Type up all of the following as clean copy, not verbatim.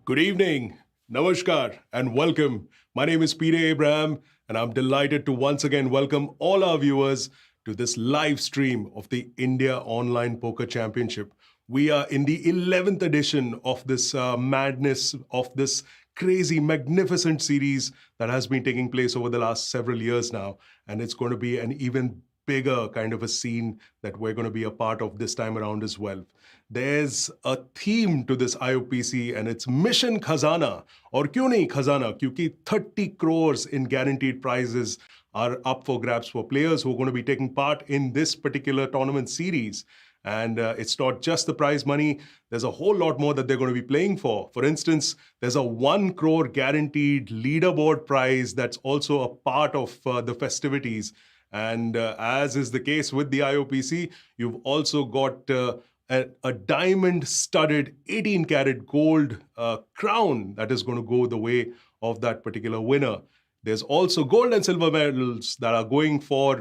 Good evening, Namaskar, and welcome. My name is Peter Abraham, and I'm delighted to once again welcome all our viewers to this live stream of the India Online Poker Championship. We are in the 11th edition of this madness, of this crazy, magnificent series that has been taking place over the last several years now, and it's going to be an even bigger kind of a scene that we're going to be a part of this time around as well. There's a theme to this IOPC and it's Mission Khazana. Or क्यों नहीं खजाना? क्योंकि 30 crores in guaranteed prizes are up for grabs for players who are going to be taking part in this particular tournament series. And it's not just the prize money. There's a whole lot more that they're going to be playing for. For instance, there's a 1 crore guaranteed leaderboard prize that's also a part of the festivities. And as is the case with the IOPC, you've also got a diamond-studded 18-karat gold crown that is going to go the way of that particular winner. There's also gold and silver medals that are going for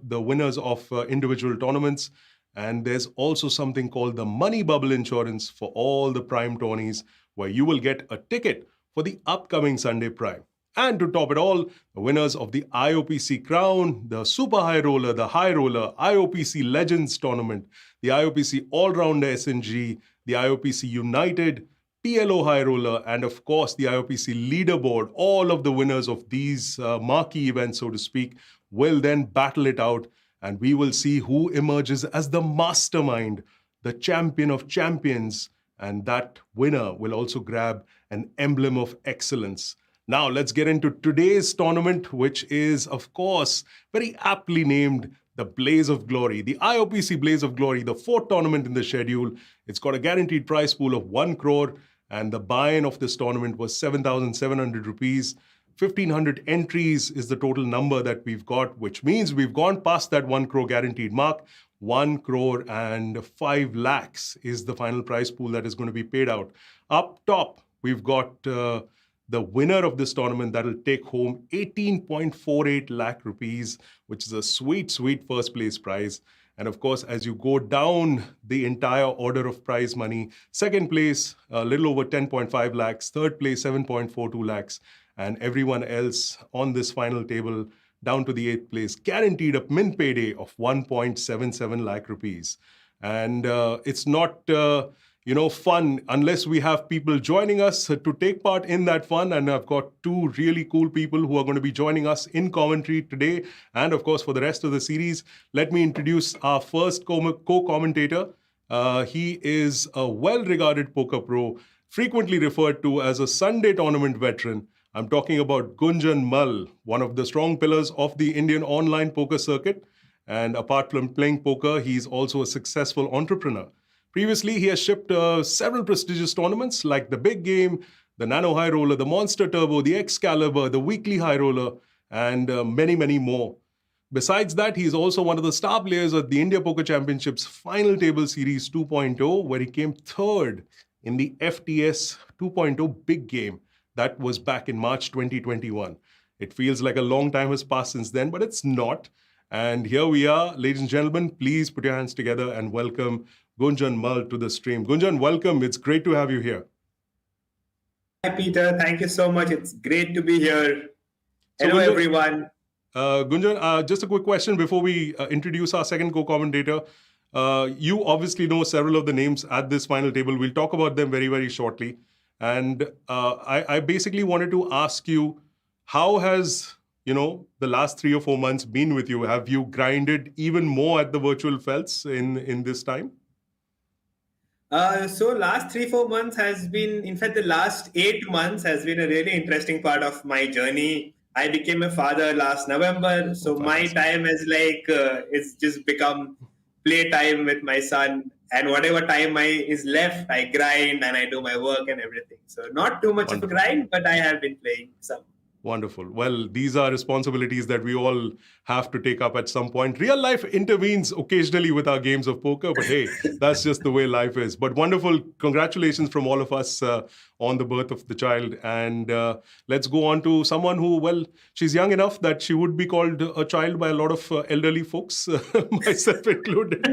the winners of individual tournaments. And there's also something called the money bubble insurance for all the prime tourneys, where you will get a ticket for the upcoming Sunday Prime. And to top it all, the winners of the IOPC Crown, the Super High Roller, the High Roller, IOPC Legends Tournament, the IOPC All-Rounder SNG, the IOPC United, PLO High Roller, and of course the IOPC Leaderboard, all of the winners of these marquee events, so to speak, will then battle it out, and we will see who emerges as the mastermind, the champion of champions, and that winner will also grab an emblem of excellence. Now, let's get into today's tournament, which is, of course, very aptly named the Blaze of Glory. The IOPC Blaze of Glory, the fourth tournament in the schedule. It's got a guaranteed prize pool of 1 crore, and the buy-in of this tournament was 7,700 rupees. 1,500 entries is the total number that we've got, which means we've gone past that 1 crore guaranteed mark. 1 crore and 5 lakhs is the final prize pool that is going to be paid out. Up top, we've got the winner of this tournament that will take home 18.48 lakh rupees, which is a sweet, sweet first place prize. And of course, as you go down the entire order of prize money, second place, a little over 10.5 lakhs, third place, 7.42 lakhs, and everyone else on this final table down to the 8th place, guaranteed a min payday of 1.77 lakh rupees. And it's not fun unless we have people joining us to take part in that fun. And I've got two really cool people who are going to be joining us in commentary today. And of course, for the rest of the series, let me introduce our first co-commentator. He is a well-regarded poker pro, frequently referred to as a Sunday tournament veteran. I'm talking about Gunjan Mal, one of the strong pillars of the Indian online poker circuit. And apart from playing poker, he's also a successful entrepreneur. Previously, he has shipped several prestigious tournaments like the Big Game, the Nano High Roller, the Monster Turbo, the Excalibur, the Weekly High Roller, and many, many more. Besides that, he's also one of the star players of the India Poker Championships Final Table Series 2.0, where he came third in the FTS 2.0 Big Game. That was back in March 2021. It feels like a long time has passed since then, but it's not. And here we are, ladies and gentlemen. Please put your hands together and welcome Gunjan Mal to the stream. Gunjan, welcome. It's great to have you here. Hi, Peter. Thank you so much. It's great to be here. So, Hello, Gunjan, everyone. Gunjan, just a quick question before we introduce our second co-commentator. You obviously know several of the names at this final table. We'll talk about them very, very shortly. And I basically wanted to ask you, how has the last 3 or 4 months been with you? Have you grinded even more at the virtual felts in this time? So last 3-4 months has been, in fact, the last 8 months has been a really interesting part of my journey. I became a father last November, so my time is it's just become play time with my son, and whatever time is left, I grind and I do my work and everything. So not too much of a grind, but I have been playing some. Wonderful. Well, these are responsibilities that we all have to take up at some point. Real life intervenes occasionally with our games of poker, but hey, that's just the way life is. But wonderful. Congratulations from all of us on the birth of the child. And let's go on to someone who, well, she's young enough that she would be called a child by a lot of elderly folks, myself included.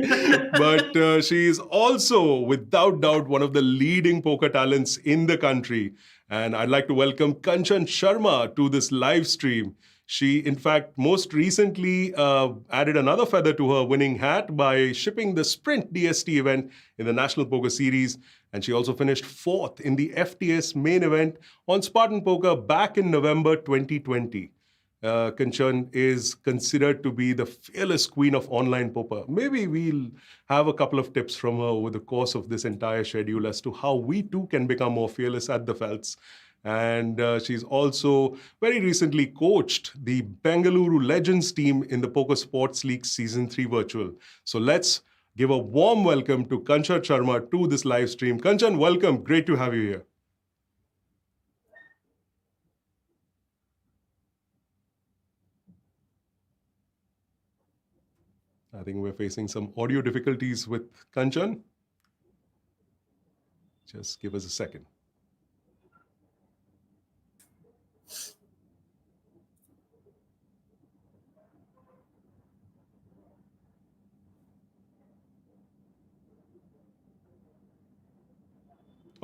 But she is also, without doubt, one of the leading poker talents in the country. And I'd like to welcome Kanchan Sharma to this live stream. She, in fact, most recently added another feather to her winning hat by shipping the Sprint DST event in the National Poker Series. And she also finished 4th in the FTS main event on Spartan Poker back in November 2020. Kanchan is considered to be the fearless queen of online poker. Maybe we'll have a couple of tips from her over the course of this entire schedule as to how we too can become more fearless at the felts. And she's also very recently coached the Bengaluru Legends team in the Poker Sports League Season 3 virtual. So let's give a warm welcome to Kanchan Sharma to this live stream. Kanchan, welcome. Great to have you here. I think we're facing some audio difficulties with Kanchan. Just give us a second.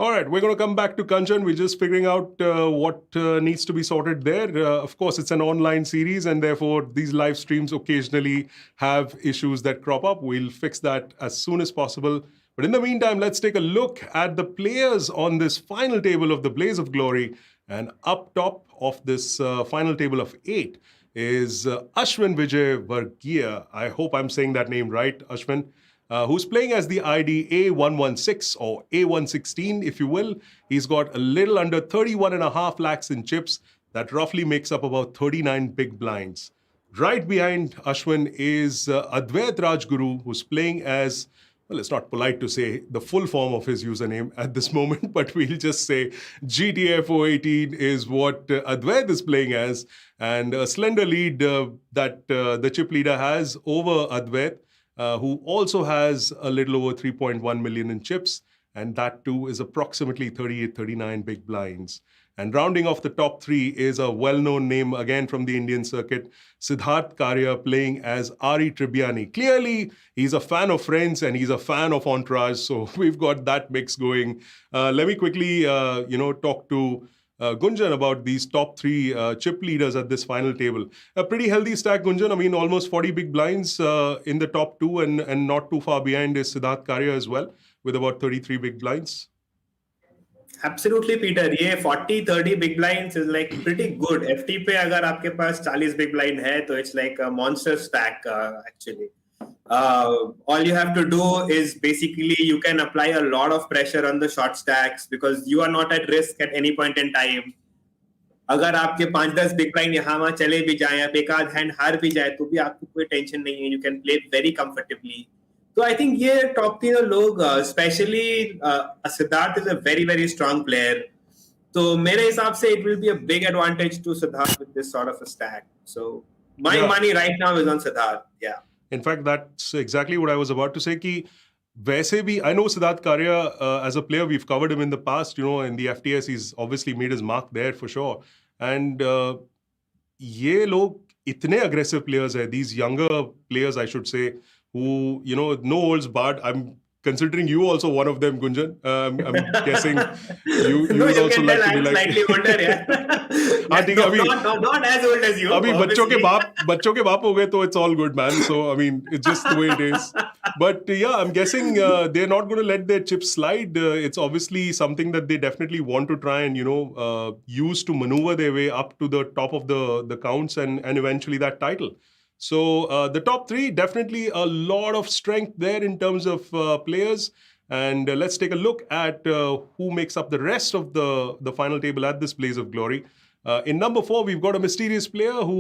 All right, we're going to come back to Kanchan. We're just figuring out what needs to be sorted there. Of course, it's an online series, and therefore these live streams occasionally have issues that crop up. We'll fix that as soon as possible. But in the meantime, let's take a look at the players on this final table of the Blaze of Glory. And up top of this final table of 8 is Ashwin Vijay Varghia. I hope I'm saying that name right, Ashwin. Who's playing as the ID A116 or A116, if you will. He's got a little under 31.5 lakhs in chips. That roughly makes up about 39 big blinds. Right behind Ashwin is Advait Rajguru, who's playing as, well, it's not polite to say the full form of his username at this moment, but we'll just say GTFO18 is what Advait is playing as. And a slender lead that the chip leader has over Advait. Who also has a little over 3.1 million in chips, and that too is approximately 38, 39 big blinds. And rounding off the top 3 is a well-known name again from the Indian circuit, Siddharth Karya playing as Ari Tribbiani. Clearly, he's a fan of Friends and he's a fan of Entourage, so we've got that mix going. Let me quickly, talk to Gunjan about these top 3 chip leaders at this final table. A pretty healthy stack, Gunjan. I mean, almost 40 big blinds in the top 2, and not too far behind is Siddharth Karya as well, with about 33 big blinds. Absolutely, Peter. Yeah, 40-30 big blinds is like pretty good. FT पे अगर आपके पास 40 big blind है, तो it's like a monster stack actually. All you have to do is basically you can apply a lot of pressure on the short stacks because you are not at risk at any point in time. अगर आपके 5-10 big blind यहाँ वहां चले भी जाए, आप एक आध हैंड हार भी जाए, तो भी आपको कोई टेंशन नहीं है, you can play very comfortably. तो आई थिंक ये टॉप तीनों लोग, specially Siddharth is a very very strong player. तो मेरे हिसाब से it will be a big advantage to Siddharth with this sort of a stack. So my money right now is on Siddharth. या In fact, that's exactly what I was about to say. कि वैसे भी, I know Siddharth Karya as a player, we've covered him in the past. In the FTS, he's obviously made his mark there for sure. And ये लोग इतने aggressive players हैं, these younger players, I should say, who, no holds barred. I'm considering you also one of them, Gunjan. I'm guessing you no, would you also can like tell to be I'm like. slightly older, yeah. हाँ ठीक है, अभी not as old as you. अभी obviously. बच्चों के बाप हो गए, तो it's all good, man. So I mean, it's just the way it is. But yeah, I'm guessing they're not going to let their chips slide. It's obviously something that they definitely want to try and use to maneuver their way up to the top of the counts and eventually that title. So the top three, definitely a lot of strength there in terms of players. And let's take a look at who makes up the rest of the final table at this Blaze of Glory. In number 4, we've got a mysterious player who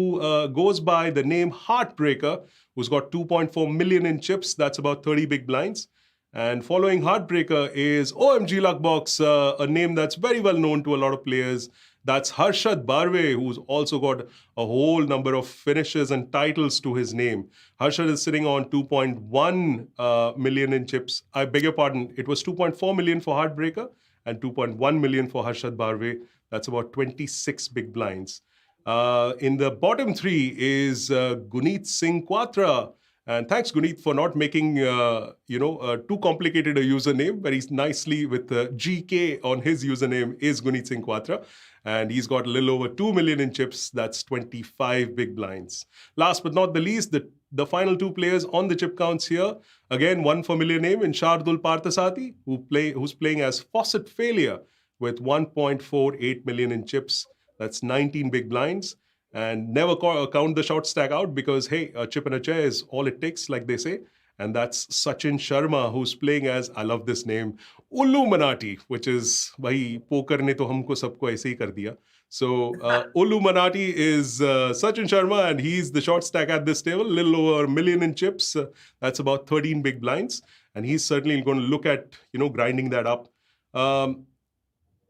goes by the name Heartbreaker, who's got 2.4 million in chips. That's about 30 big blinds. And following Heartbreaker is OMG Luckbox, a name that's very well known to a lot of players. That's Harshad Barve, who's also got a whole number of finishes and titles to his name. Harshad is sitting on 2.1 million in chips. I beg your pardon, it was 2.4 million for Heartbreaker and 2.1 million for Harshad Barve. That's about 26 big blinds. In the bottom three is Guneet Singh Quatra. And thanks, Guneet, for not making, too complicated a username. Very nicely with GK on his username is Guneet Singh Quatra. And he's got a little over 2 million in chips. That's 25 big blinds. Last but not the least, the final two players on the chip counts here. Again, one familiar name in Shardul Parthasati, who's playing as Faucet Failure with 1.48 million in chips. That's 19 big blinds. And never count the short stack out, because, hey, a chip and a chair is all it takes, like they say. And that's Sachin Sharma, who's playing as, I love this name, Ulluminati, which is, bhai, poker ne to humko sabko aise hi kar diya. So Ulluminati is Sachin Sharma, and he's the short stack at this table, a little over a million in chips. That's about 13 big blinds. And he's certainly going to look at, grinding that up.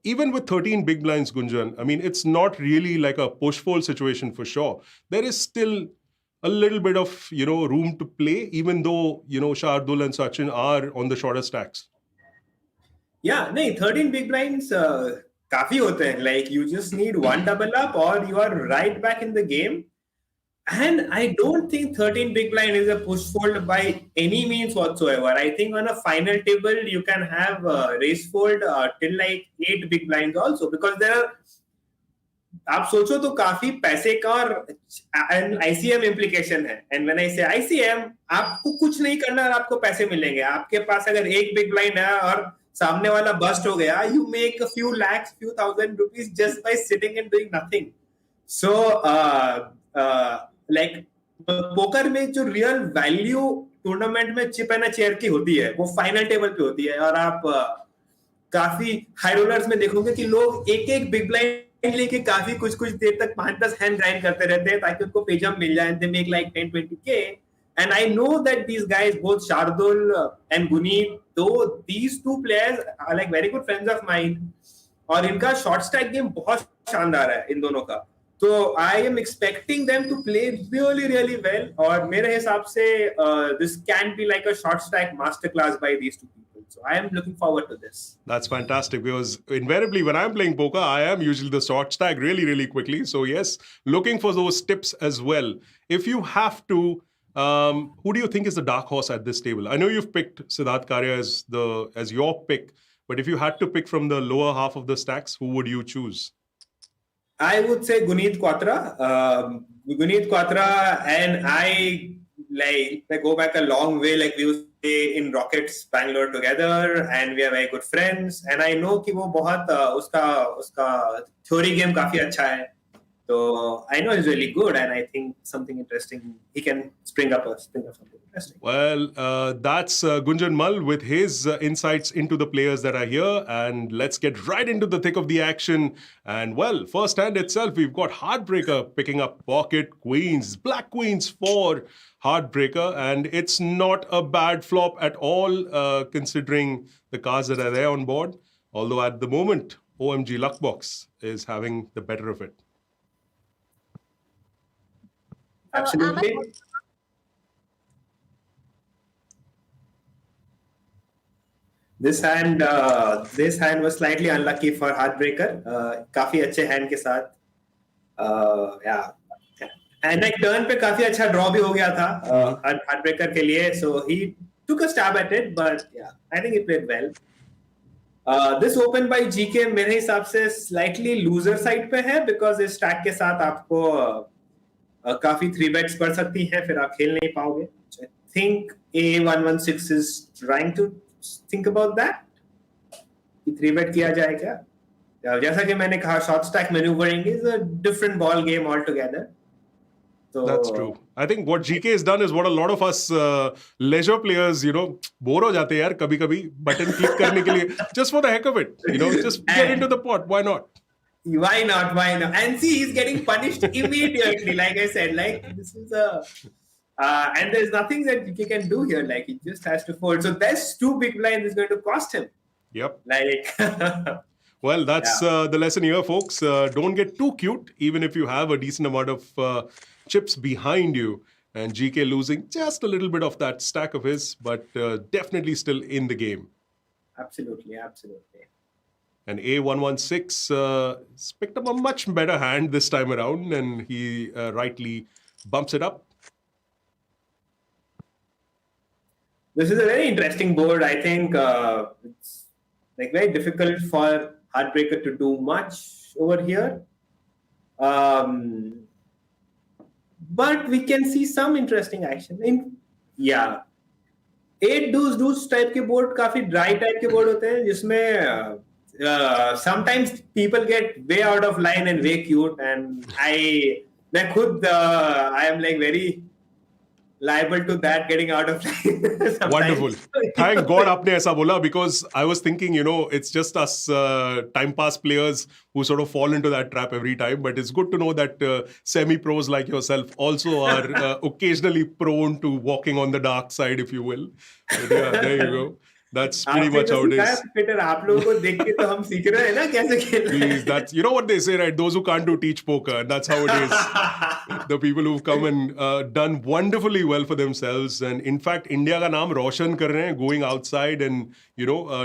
Even with 13 big blinds, Gunjan, I mean, it's not really like a push-fold situation for sure. There is still a little bit of, room to play, even though, Shardul and Sachin are on the shorter stacks. Yeah, no, 13 big blinds काफी होते हैं. Like, you just need one double up or you are right back in the game. And I don't think 13 big blind is a push fold by any means whatsoever. I think on a final table, you can have race fold till like 8 big blinds also, because there are, आप सोचो तो काफी पैसे का और ICM implication है. And when I say ICM, आपको कुछ नहीं करना और आपको पैसे मिलेंगे. आपके पास अगर एक big blind है और सामने वाला बस्ट हो गया, you make a few lakhs, few thousand rupees just by sitting and doing nothing. So like poker में जो रियल वैल्यू टूर्नामेंट में चिप एंड चेयर की होती है, वो फाइनल टेबल पे होती है. और आप काफी हाई रोलर्स में देखोगे कि लोग एक एक बिग ब्लाइंड लेके काफी कुछ कुछ देर तक 5-10 हैंड ग्राइंड करते रहते हैं ताकि उनको पेजम मिल जाए. They make like 10-20K. And I know that these guys, both Shardul and Guneet, though these two players are like very good friends of mine, और इनका शॉर्ट स्टैक गेम बहुत शानदार है इन दोनों का. तो I am expecting them to play really, really well. और मेरे हिसाब से this can be like a short stack masterclass by these two people. So I am looking forward to this. That's fantastic, because invariably when I'm playing poker, I am usually the short stack really, really quickly. So yes, looking for those tips as well. If you have to, who do you think is the dark horse at this table? I know you've picked Siddharth Karya as your pick, but if you had to pick from the lower half of the stacks, who would you choose? I would say Guneet Quatra. Guneet Quatra and I go back a long way. Like, we used to play in Rockets Bangalore together, and we are very good friends. And I know कि वो बहुत उसका theory game काफी अच्छा है. So I know he's really good, and I think something interesting he can spring up something interesting. Well, that's Gunjan Mal with his insights into the players that are here. And let's get right into the thick of the action. And well, first hand itself, we've got Heartbreaker picking up pocket queens, black queens for Heartbreaker. And it's not a bad flop at all, considering the cards that are there on board. Although at the moment, OMG Luckbox is having the better of it. Absolutely. This hand was slightly unlucky for Heartbreaker. काफी अच्छे hand के साथ, yeah. And like turn पे काफी अच्छा draw भी हो गया था Heartbreaker के लिए, so he took a stab at it, but yeah, I think he played well. This open by GK मेरे हिसाब से slightly loser side पे है, because इस stack के साथ आपको काफी 3 bets पड़ सकती हैं, फिर आप खेल नहीं पाओगे. So I think A116 is trying to think about that. कि 3 bet किया जाए क्या? जैसा कि मैंने कहा, short stack maneuvering is a different ball game altogether. So, that's true. I think what GK has done is what a lot of us leisure players, bore हो जाते हैं यार कभी-कभी button click करने के लिए, just for the heck of it, just get into the pot. Why not? Why not? And see, he's getting punished immediately. Like I said, like this is and there's nothing that he can do here. Like he just has to fold. So that's 2 big blinds is going to cost him. Yep. Like. Well, that's the lesson here, folks. Don't get too cute, even if you have a decent amount of chips behind you. And GK losing just a little bit of that stack of his, but definitely still in the game. Absolutely. And A116 picked up a much better hand this time around, and he rightly bumps it up. This is a very interesting board. I think it's like very difficult for Heartbreaker to do much over here. But we can see some interesting action. 8 deuce type के board काफी dry type के board होते हैं, जिसमें sometimes people get way out of line and way cute, and I am like very liable to that getting out of line. Wonderful. Thank God आपने ऐसा बोला, because I was thinking, it's just us time pass players who sort of fall into that trap every time. But it's good to know that semi-pros like yourself also are occasionally prone to walking on the dark side, if you will. But yeah, there you go. That's pretty much how it is. आप लोगों को देख के तो हम सीख रहे हैं ना कैसे खेलना है. Please, that's what they say, right? Those who can't do teach poker, and that's how it is. The people who've come and done wonderfully well for themselves, and in fact, India का नाम रोशन कर रहे हैं, going outside and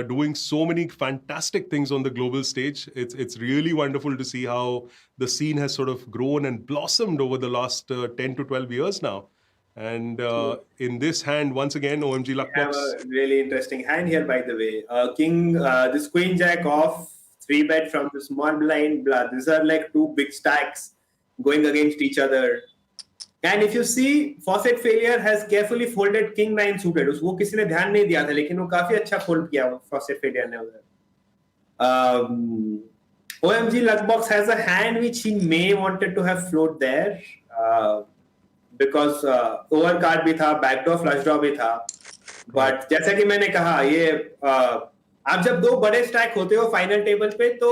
doing so many fantastic things on the global stage. It's really wonderful to see how the scene has sort of grown and blossomed over the last 10 to 12 years now. And in this hand, once again, OMG Luckbox. I have a really interesting hand here, by the way. This Queen Jack off, 3 bet from the small blind. These are like 2 big stacks going against each other. And if you see, Fawcett Failure has carefully folded King 9 suited. वो किसी ने ध्यान नहीं दिया था, लेकिन वो काफी अच्छा fold किया Fawcett Failure ने उधर. OMG Luckbox has a hand which he may wanted to have float there. Because over card भी था, बैकडोर फ्लश ड्रॉ भी था, बट जैसा कि मैंने कहा, ये आप जब 2 बड़े स्टैक होते हो फाइनल टेबल पे, तो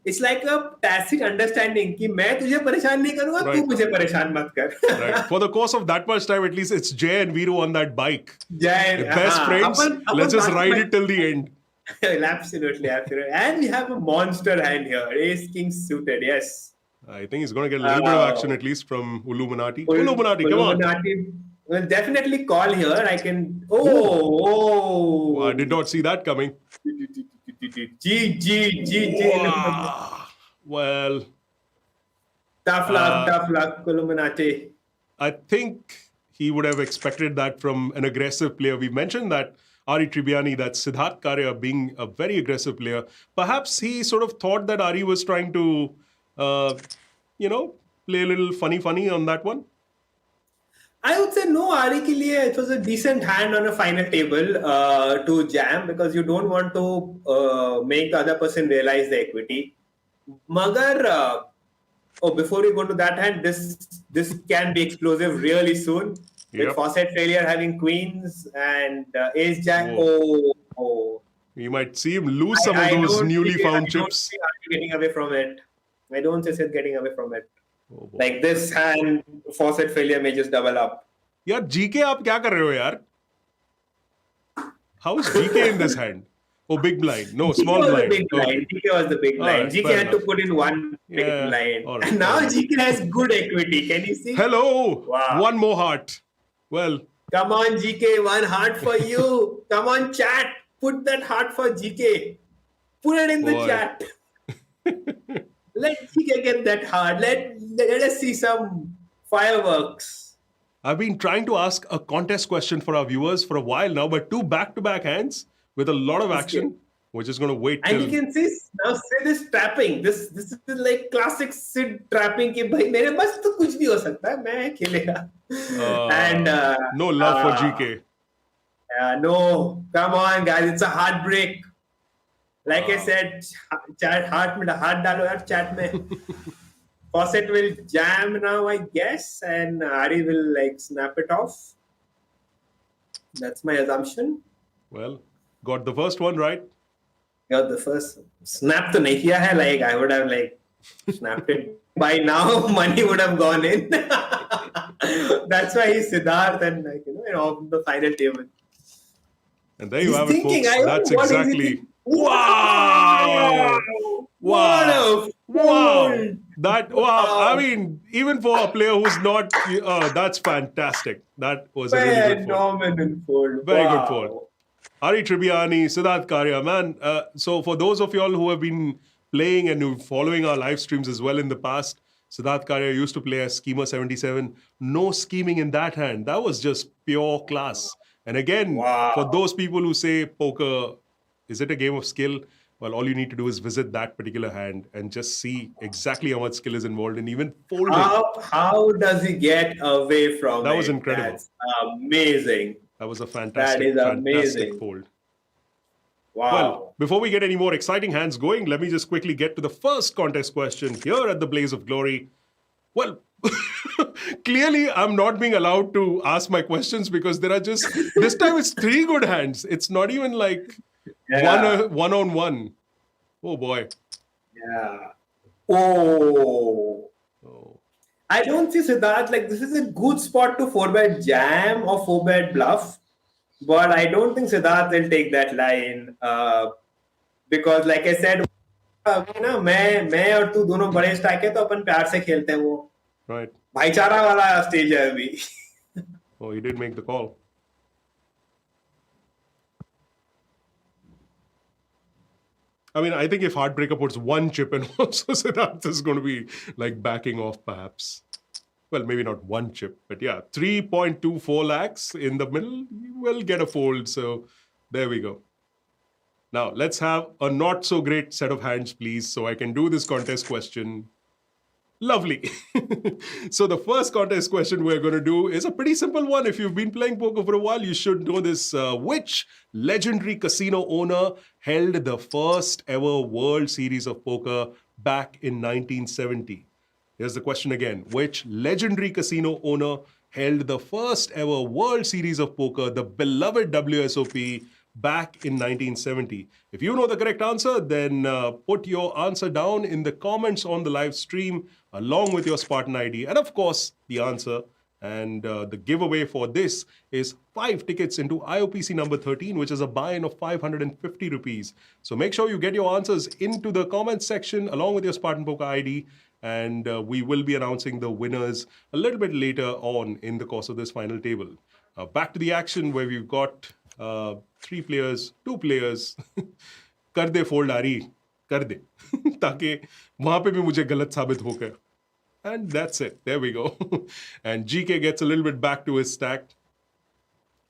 it's like a tacit understanding कि मैं तुझे परेशान नहीं करूंगा, तू मुझे परेशान मत कर. Right. For the course of that much time, at least it's Jay and Viru on that bike. Jay, best friends. Let's just ride it till the end. Absolutely. And we have a monster hand here, Ace King suited. Yes. I think he's going to get a little bit of action at least from Illuminati. Illuminati, come on. Will definitely call here. I can. I did not see that coming. G. Wow. Well. Tough luck, Illuminati. I think he would have expected that from an aggressive player. We mentioned that Ari Tribbiani, that Siddharth Karya being a very aggressive player. Perhaps he sort of thought that Ari was trying to play a little funny on that one. I would say no, Ari ke liye it was a decent hand on a final table to jam, because you don't want to make the other person realize the equity. Magar Oh, before we go to that hand, this can be explosive really soon. With Yep. faucet failure having queens and ace jack. Whoa. Oh. You might see him lose some of I those don't newly see found chips. Hardy getting away from it. I don't see Sid getting away from it. Oh boy. Like this hand, faucet failure may just double up. यार GK आप क्या कर रहे हो यार? How is GK in this hand? Oh, big blind. No, GK small was blind. the big blind. Okay. GK was the big All blind. right, GK fair had enough. to put in one big Yeah. blind. All right, And now fair enough. GK has good equity. Can you see? Hello. Wow. One more heart. Well, Come on, GK. One heart for you. Come on, chat. Put that heart for GK. Put it in the boy. chat. Let GK get that heart. Let us see some fireworks. I've been trying to ask a contest question for our viewers for a while now, but two back-to-back hands with a lot of action. We're just going to wait And till... you can see now Sid is trapping. This is like classic Sid trapping कि भाई मेरे पास तो कुछ भी हो सकता है मैं खेलेगा. And no love for GK. No, come on guys, it's a heartbreak. Like I said, chat heart में heart डालो यार chat में. Faucet will jam now, I guess, and Ari will like snap it off. That's my assumption. Well, got the first one right. Got the first snap to nahi kiya hai. Like I would have like snapped it by now. Money would have gone in. That's why he's Siddharth and like on the final table. And there you have it, folks. That's what exactly. Wow! Wow! Wow! I mean, even for a player who's not, that's fantastic. That was a really good fold. Phenomenal fold. Very good fold. Ari Tribbiani, Siddharth Karya, man. So for those of y'all who have been playing and following our live streams as well in the past, Siddharth Karya used to play as Schemer 77. No scheming in that hand. That was just pure class. And again, for those people who say poker, is it a game of skill? Well, all you need to do is visit that particular hand and just see exactly how much skill is involved in even folding. How does he get away from That was incredible. That's amazing. That was a fantastic fold. Wow. Well, before we get any more exciting hands going, let me just quickly get to the first contest question here at the Blaze of Glory. Well, clearly I'm not being allowed to ask my questions because there are just, this time it's three good hands. It's not even like one on one. Oh boy. Yeah. Oh. I don't see Siddharth, like this is a good spot to 4-bet jam or 4-bet bluff. But I don't think Siddharth will take that line. Because like I said, मैं और तू दोनों बड़े stack है तो अपन प्यार से खेलते हैं वो. Right. भाईचारा वाला स्टेज है अभी. Oh, he did make the call. I mean, I think if Heartbreaker puts one chip in, also Siddharth is going to be like backing off perhaps. Well, maybe not one chip, but yeah, 3.24 lakhs in the middle, you will get a fold. So there we go. Now, let's have a not so great set of hands, please, so I can do this contest question. Lovely. So the first contest question we're going to do is a pretty simple one. If you've been playing poker for a while, you should know this. Which legendary casino owner held the first ever World Series of Poker back in 1970? Here's the question again. Which legendary casino owner held the first ever World Series of Poker, the beloved WSOP, back in 1970? If you know the correct answer, then put your answer down in the comments on the live stream along with your Spartan ID and of course the answer. And the giveaway for this is 5 tickets into IOPC number 13, which is a buy-in of 550 rupees. So make sure you get your answers into the comments section along with your Spartan Poker ID. And we will be announcing the winners a little bit later on in the course of this final table. Back to the action where we've got 3 players, 2 players. कर दे fold आरी, कर दे ताकि वहां पे भी मुझे गलत साबित होकर. And that's it. There we go. And GK gets a little bit back to his stack.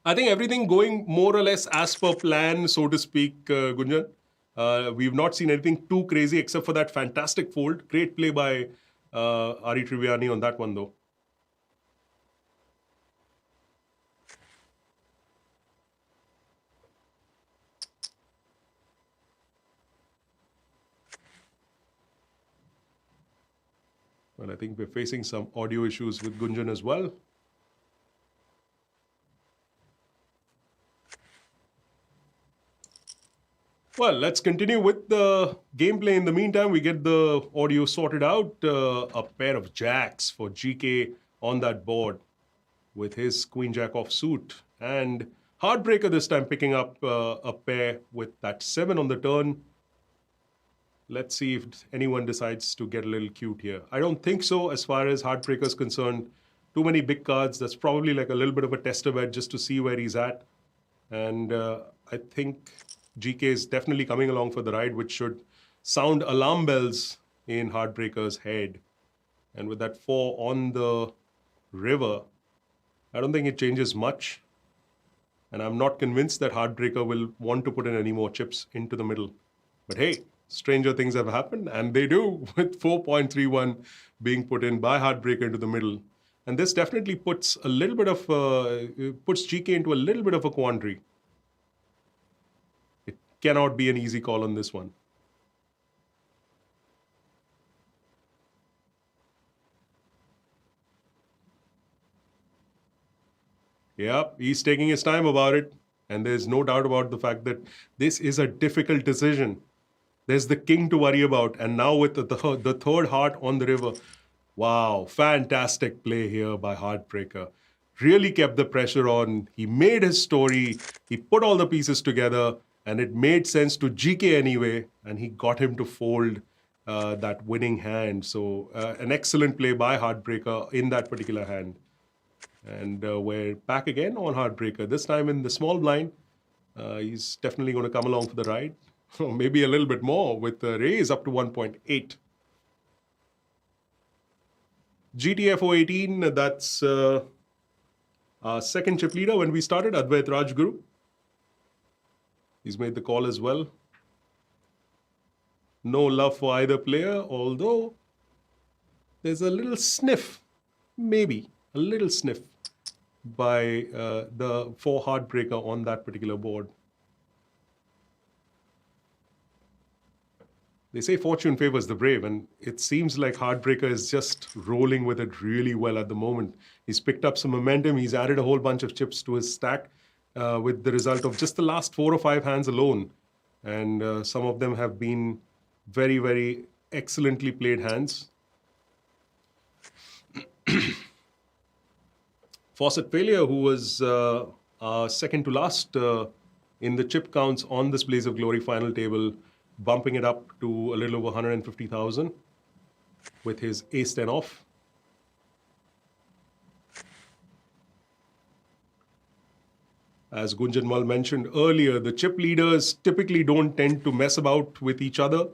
I think everything going more or less as per plan, so to speak, Gunjan. We've not seen anything too crazy except for that fantastic fold. Great play by Ari Tribbiani on that one, though. And I think we're facing some audio issues with Gunjan as well. Well, let's continue with the gameplay. In the meantime, we get the audio sorted out. A pair of jacks for GK on that board with his queen jack offsuit. And Heartbreaker this time picking up a pair with that 7 on the turn. Let's see if anyone decides to get a little cute here. I don't think so as far as Heartbreaker is concerned. Too many big cards. That's probably like a little bit of a tester bet just to see where he's at. And I think GK is definitely coming along for the ride, which should sound alarm bells in Heartbreaker's head. And with that 4 on the river, I don't think it changes much. And I'm not convinced that Heartbreaker will want to put in any more chips into the middle. But hey, stranger things have happened, and they do, with 4.31 being put in by Heartbreaker into the middle. And this definitely puts a little bit of, puts GK into a little bit of a quandary. It cannot be an easy call on this one. Yep, he's taking his time about it. And there's no doubt about the fact that this is a difficult decision. There's the king to worry about. And now with the third heart on the river. Wow, fantastic play here by Heartbreaker. Really kept the pressure on. He made his story. He put all the pieces together. And it made sense to GK anyway. And he got him to fold that winning hand. So an excellent play by Heartbreaker in that particular hand. And we're back again on Heartbreaker. This time in the small blind. He's definitely going to come along for the ride. Or maybe a little bit more with the raise up to 1.8. GTFO 18, that's our second chip leader when we started, Advait Rajguru. He's made the call as well. No love for either player, although there's a little sniff, maybe a little sniff by the 4 Heartbreaker on that particular board. They say fortune favors the brave, and it seems like Heartbreaker is just rolling with it really well at the moment. He's picked up some momentum. He's added a whole bunch of chips to his stack with the result of just the last 4 or 5 hands alone. And some of them have been very, very excellently played hands. Fawcett Failure, who was second to last in the chip counts on this Blaze of Glory final table, bumping it up to a little over 150,000 with his ace-10 off. As Gunjanmal mentioned earlier, the chip leaders typically don't tend to mess about with each other.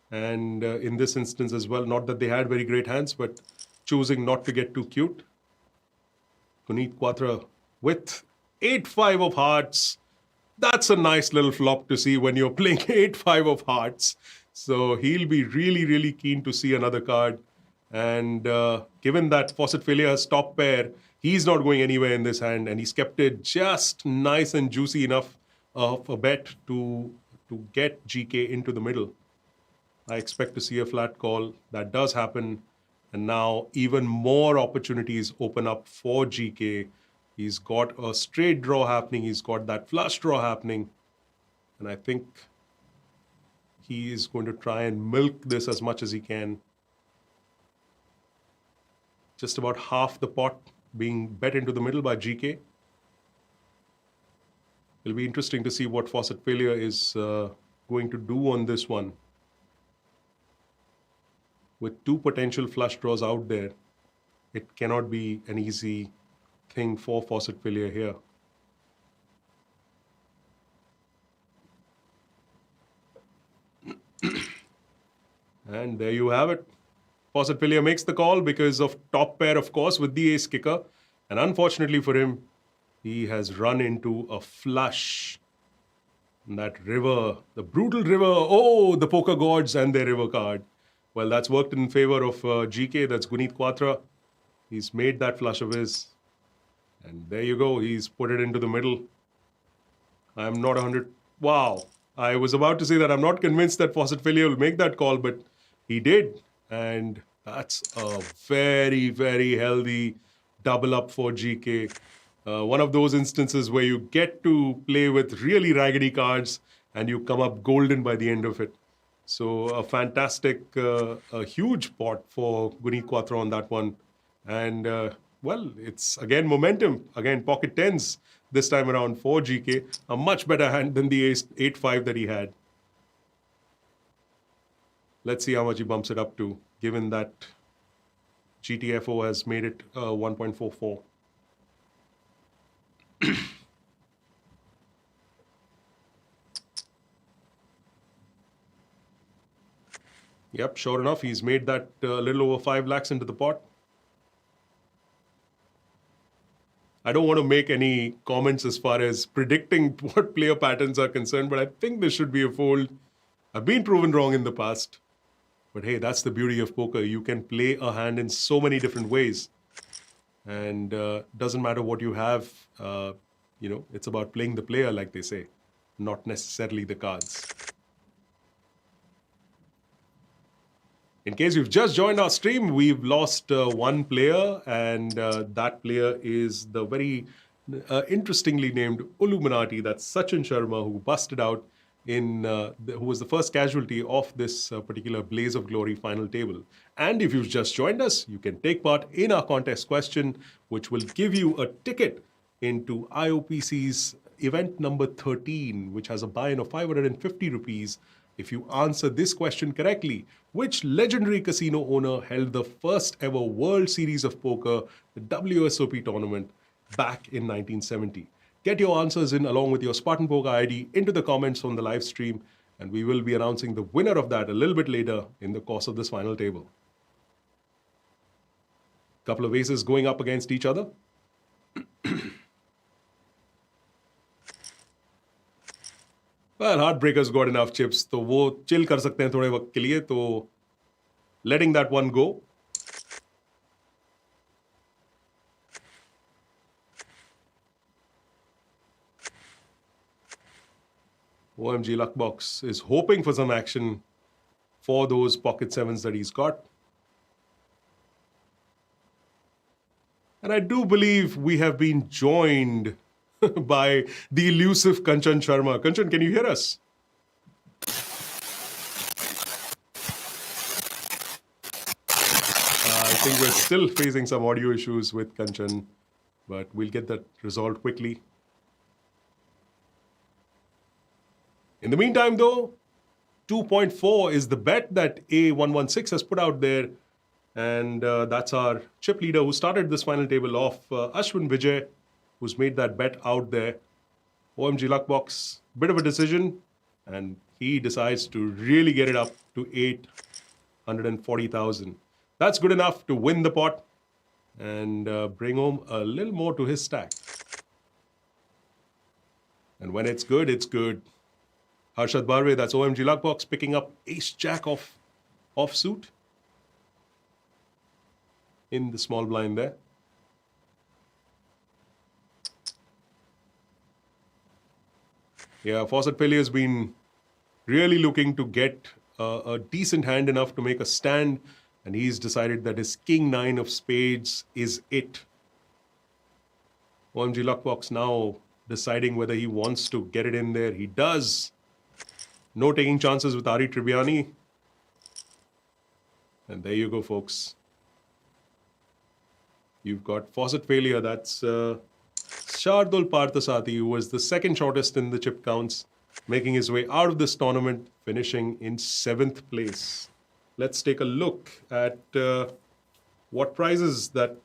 And in this instance as well, not that they had very great hands, but choosing not to get too cute. Guneet Quatra with 8-5 of hearts. That's a nice little flop to see when you're playing 8-5 of hearts. So he'll be really, really keen to see another card. And given that Fawcett Failure has top pair, he's not going anywhere in this hand. And he's kept it just nice and juicy enough of a bet to get GK into the middle. I expect to see a flat call. That does happen. And now even more opportunities open up for GK. He's got a straight draw happening. He's got that flush draw happening. And I think he is going to try and milk this as much as he can. Just about half the pot being bet into the middle by GK. It'll be interesting to see what Fawcett Failure is going to do on this one. With 2 potential flush draws out there, it cannot be an easy thing for Fawcett Failure here. And there you have it. Fawcett Failure makes the call because of top pair, of course, with the ace kicker. And unfortunately for him, he has run into a flush. And that river, the brutal river, oh, the poker gods and their river card. Well, that's worked in favor of GK. That's Guneet Quatra. He's made that flush of his. And there you go. He's put it into the middle. I'm not 100. Wow. I was about to say that I'm not convinced that Fawcett Failure will make that call, but he did. And That's a very, very healthy double up for GK. One of those instances where you get to play with really raggedy cards and you come up golden by the end of it. So a fantastic, a huge pot for Guni Quattro on that one. And well, it's again momentum. Again, pocket tens this time around for GK. A much better hand than the 8-5 that he had. Let's see how much he bumps it up to, given that GTFO has made it 1.44. Yep, sure enough, he's made that little over 5 lakhs into the pot. I don't want to make any comments as far as predicting what player patterns are concerned, but I think this should be a fold. I've been proven wrong in the past. But hey, that's the beauty of poker. You can play a hand in so many different ways. And doesn't matter what you have, it's about playing the player, like they say, not necessarily the cards. In case you've just joined our stream, we've lost one player, and that player is the very interestingly named Illuminati. That's Sachin Sharma, who busted out who was the first casualty of this particular Blaze of Glory final table. And if you've just joined us, you can take part in our contest question, which will give you a ticket into IOPC's event number 13, which has a buy-in of 550 rupees. If you answer this question correctly, which legendary casino owner held the first ever World Series of Poker, the WSOP tournament, back in 1970? Get your answers in along with your Spartan Poker ID into the comments on the live stream, and we will be announcing the winner of that a little bit later in the course of this final table. Couple of aces going up against each other. Well, Heartbreaker's got enough chips, तो वो chill कर सकते हैं थोड़े वक्त के लिए, तो letting that one go. OMG Luckbox is hoping for some action for those pocket sevens that he's got. And I do believe we have been joined by the elusive Kanchan Sharma. Kanchan, can you hear us? I think we're still facing some audio issues with Kanchan, but we'll get that resolved quickly. In the meantime, though, 2.4 is the bet that A116 has put out there. And that's our chip leader who started this final table off, Ashwin Vijay, who's made that bet out there. OMG Luckbox, bit of a decision, and he decides to really get it up to 840,000. That's good enough to win the pot and bring home a little more to his stack. And when it's good, it's good. Harshad Barve, that's OMG Luckbox, picking up ace-jack offsuit in the small blind there. Yeah, Fawcett Failure has been really looking to get a decent hand enough to make a stand, and he's decided that his King 9 of spades is it. OMG Luckbox now deciding whether he wants to get it in there. He does. No taking chances with Ari Tribbiani. And there you go, folks. You've got Fawcett Failure. That's Shardul Parthasati, who was the second shortest in the chip counts, making his way out of this tournament, finishing in 7th place. Let's take a look at what prizes that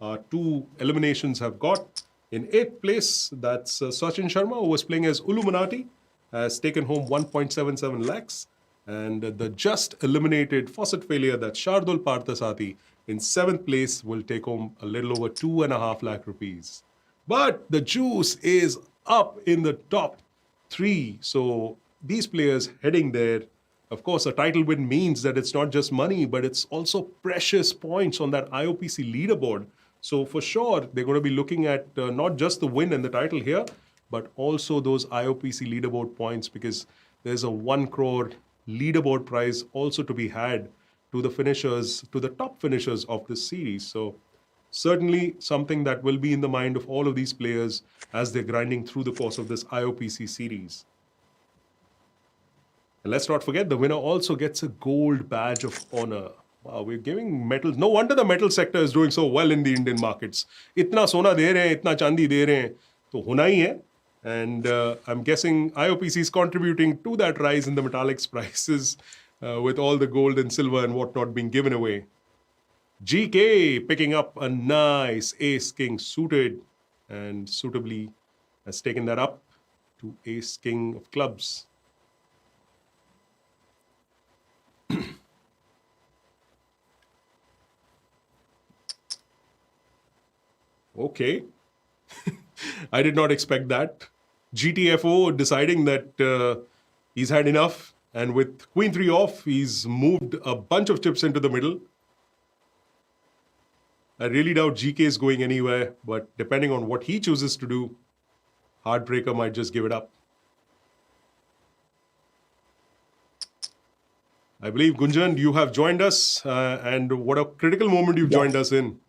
our two eliminations have got. In 8th place, that's Sachin Sharma, who was playing as Illuminati, has taken home 1.77 lakhs. And the just eliminated Fawcett Failure, that's Shardul Parthasati, in 7th place will take home a little over 2.5 lakh rupees. But the juice is up in the top 3. So these players heading there. Of course, a title win means that it's not just money, but it's also precious points on that IOPC leaderboard. So for sure, they're going to be looking at not just the win and the title here, but also those IOPC leaderboard points, because there's a 1 crore leaderboard prize also to be had to the finishers, to the top finishers of this series. So certainly something that will be in the mind of all of these players as they're grinding through the course of this IOPC series. And let's not forget, the winner also gets a gold badge of honor. Wow, we're giving metals. No wonder the metal sector is doing so well in the Indian markets. Itna sona de rahe hain, itna chandi de rahe hain, to hona hi hai. And I'm guessing IOPC is contributing to that rise in the metallics prices with all the gold and silver and whatnot being given away. GK picking up a nice ace king suited and suitably has taken that up to ace king of clubs. Okay. I did not expect that. GTFO deciding that he's had enough, and with Queen 3 off, he's moved a bunch of chips into the middle. I really doubt GK is going anywhere, but depending on what he chooses to do, Heartbreaker might just give it up. I believe, Gunjan, you have joined us, and what a critical moment you've joined us in.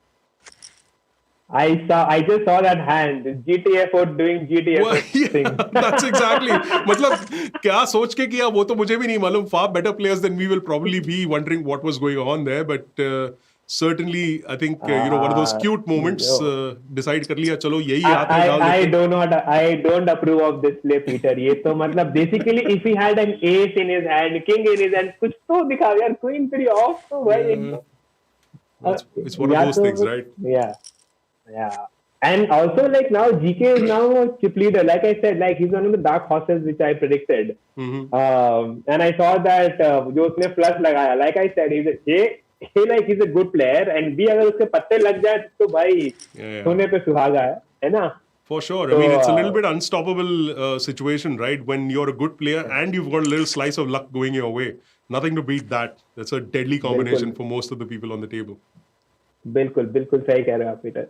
I just saw that hand. GTFO doing GTFO thing. That's exactly. मतलब क्या सोच के किया वो तो मुझे भी नहीं मालूम. Far better players than we will probably be wondering what was going on there, but certainly I think one of those cute moments. Decide कर लिया चलो यही हाथ में डाल देते. I don't approve of this play, Peter. ये तो मतलब basically if he had an ace in his hand, king in his hand, कुछ तो दिखाओ यार. Queen 3 off तो भाई. It's one of those things, right? Yeah. And also, like, now GK is now a chip leader. Like I said, like, he's one of the dark horses which I predicted. And I saw that जो उसने flush लगाया. Like I said, he's a good player. And भी अगर उसके पत्ते लग जाए तो भाई सोने पे सुहागा है ना? For sure. I mean, it's a little bit unstoppable situation, right? When you're a good player and you've got a little slice of luck going your way. Nothing to beat that. That's a deadly combination for most of the people on the table. बिल्कुल सही कह रहे हो आप, Peter.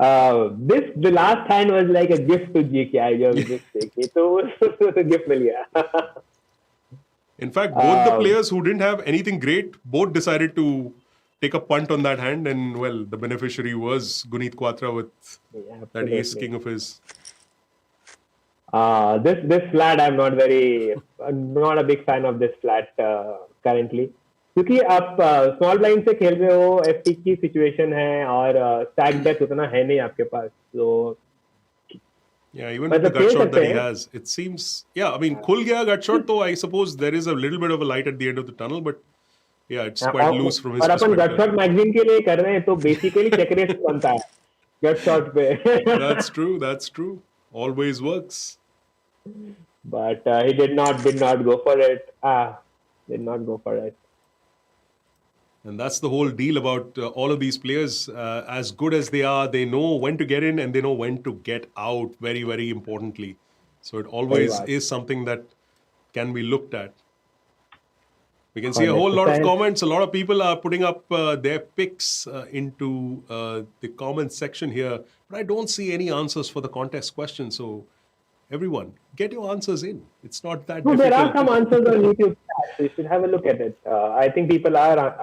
The last hand was like a gift to GK. I just तो gift मिल गया. In fact, both the players who didn't have anything great, both decided to take a punt on that hand, and well, the beneficiary was Guneet Quatra with that ace king of his. This flat, I'm not a big fan of this flat currently. क्योंकि आप small blind से खेल रहे हो, FT की situation है और stack depth उतना है नहीं आपके पास, तो even with the gut shot that he has, it seems, I mean, खुल गया gut shot, तो I suppose there is a little bit of a light at the end of the tunnel, but it's quite loose from his perspective. और अपन gut shot magazine के लिए कर रहे हैं, तो बेसिकली चेक रेस बनता है gut shot पे. That's true. Always works. But he did not go for it. Did not go for it. And that's the whole deal about all of these players. As good as they are, they know when to get in and they know when to get out, very, very importantly. So it always is something that can be looked at. We can see a whole lot of comments. A lot of people are putting up their picks into the comments section here. But I don't see any answers for the contest question. So everyone, get your answers in. It's not that difficult. There are some answers on YouTube. So you should have a look at it. I think people are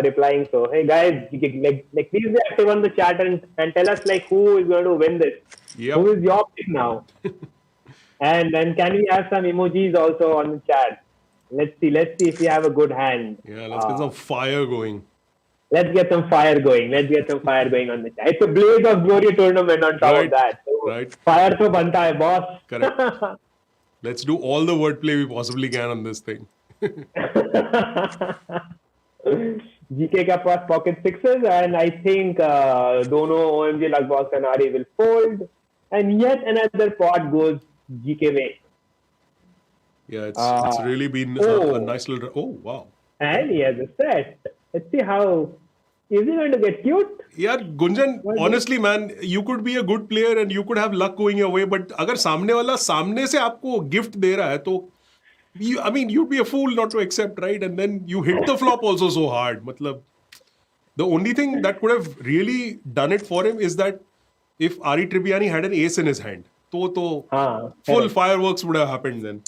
replying. So hey guys, like please be active on the chat and tell us like who is going to win this. Yep. Who is your pick now? and can we have some emojis also on the chat? Let's see if we have a good hand. Yeah, let's get some fire going. Let's get some fire going. On the chat. It's a Blaze of Glory tournament on top of that. So right. Fire to banta hai, boss. Correct. Let's do all the wordplay we possibly can on this thing. GK का पास pocket sixes, and I think दोनों OMG Luckbox and Ari will fold, and yet another pot goes GK way. Yeah, it's really been a nice little. Oh wow! And he has a set. Let's see how. Is he going to get cute? Yeah, Gunjan, honestly, man, you could be a good player and you could have luck going your way, but अगर सामने वाला सामने से आपको gift दे रहा है, तो you'd be a fool not to accept, right? And then you hit the flop also so hard. मतलब, the only thing that could have really done it for him is that if Ari Tribbiani had an ace in his hand, तो full fireworks would have happened then.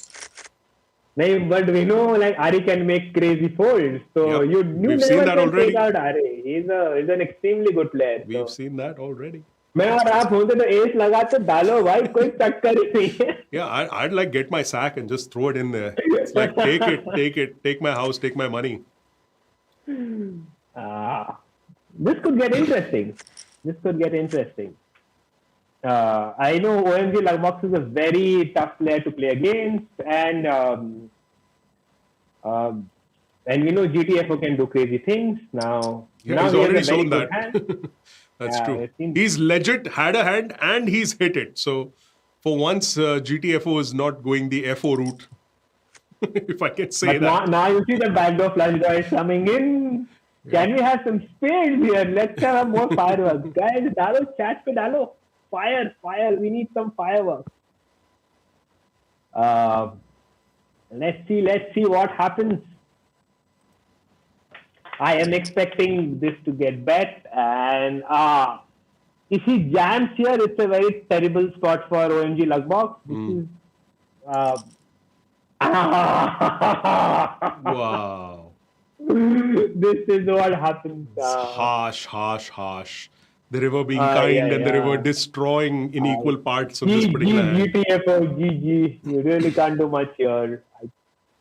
No, but we know like Ari can make crazy folds. So Yep. you We've seen never that can take already. out Ari. He's an extremely good player. We've So seen that already. मैं और आप होते तो S लगाते डालो भाई कोई चक्कर ही नहीं है. Yeah, I'd like get my sack and just throw it in there. It's like, take my house, take my money. This could get interesting. I know OMG Luckbox is a very tough player to play against, and we know GTFO can do crazy things. Now Yeah, now he's he has already a very shown good that. hand. That's Yeah, true. it seems- He's legit had a hand and he's hit it. So for once, GTFO is not going the FO route, if I can say But that. now you see the backdoor flush draw is coming in. Can we have some spades here? Let's have more fireworks. Guys, dalo, chat pe dalo. Fire. We need some fireworks. Let's see what happens. I am expecting this to get bet, and if he jams here, it's a very terrible spot for OMG Luckbox. This is Wow. this is what happens. Harsh. The river being kind and the river destroying in equal parts of this particular hand. GTFO, GG. You really can't do much here. I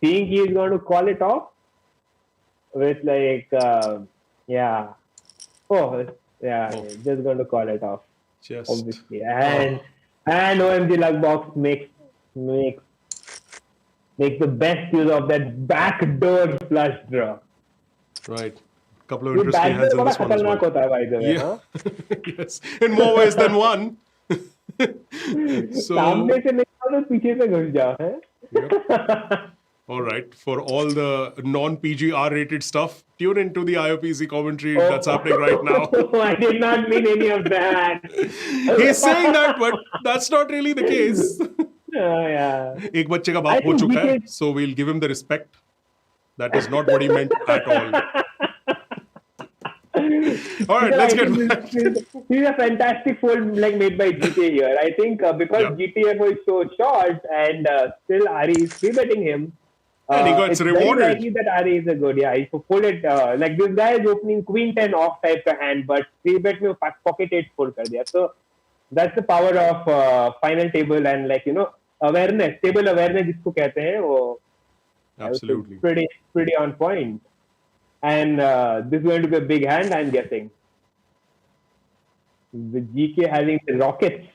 think he's going to call it off with like, just going to call it off. Just Obviously. And OMG Luckbox makes the best use of that backdoor flush draw. right. Couple of interesting hands in this one as well. Hota hai, by the way, Yeah. Yes. In more ways than one. So, सामने से नहीं आओ तो पीछे से घुस जाओ, हैं? Yep. All right. For all the non-PG R-rated stuff, tune into the IOPC commentary that's happening right now. I did not mean any of that. He's saying that, but that's not really the case. Yeah. एक बच्चे का I बाप हो think चुका है, GK so we'll give him the respect. That is not what he meant at all. All right, let's get back. He's a fantastic fold like made by GK here. I think because GTFO is so short and still Ari is free betting him. And he got it's rewarded. very likely that Ari is a good. Yeah, he folded like this guy is opening queen 10 off type of hand, but free bet में pocket 8 fold कर दिया. So that's the power of final table and like awareness, table awareness जिसको कहते हैं वो. Absolutely. Pretty on point. And this is going to be a big hand, I'm guessing. With GK having the rockets.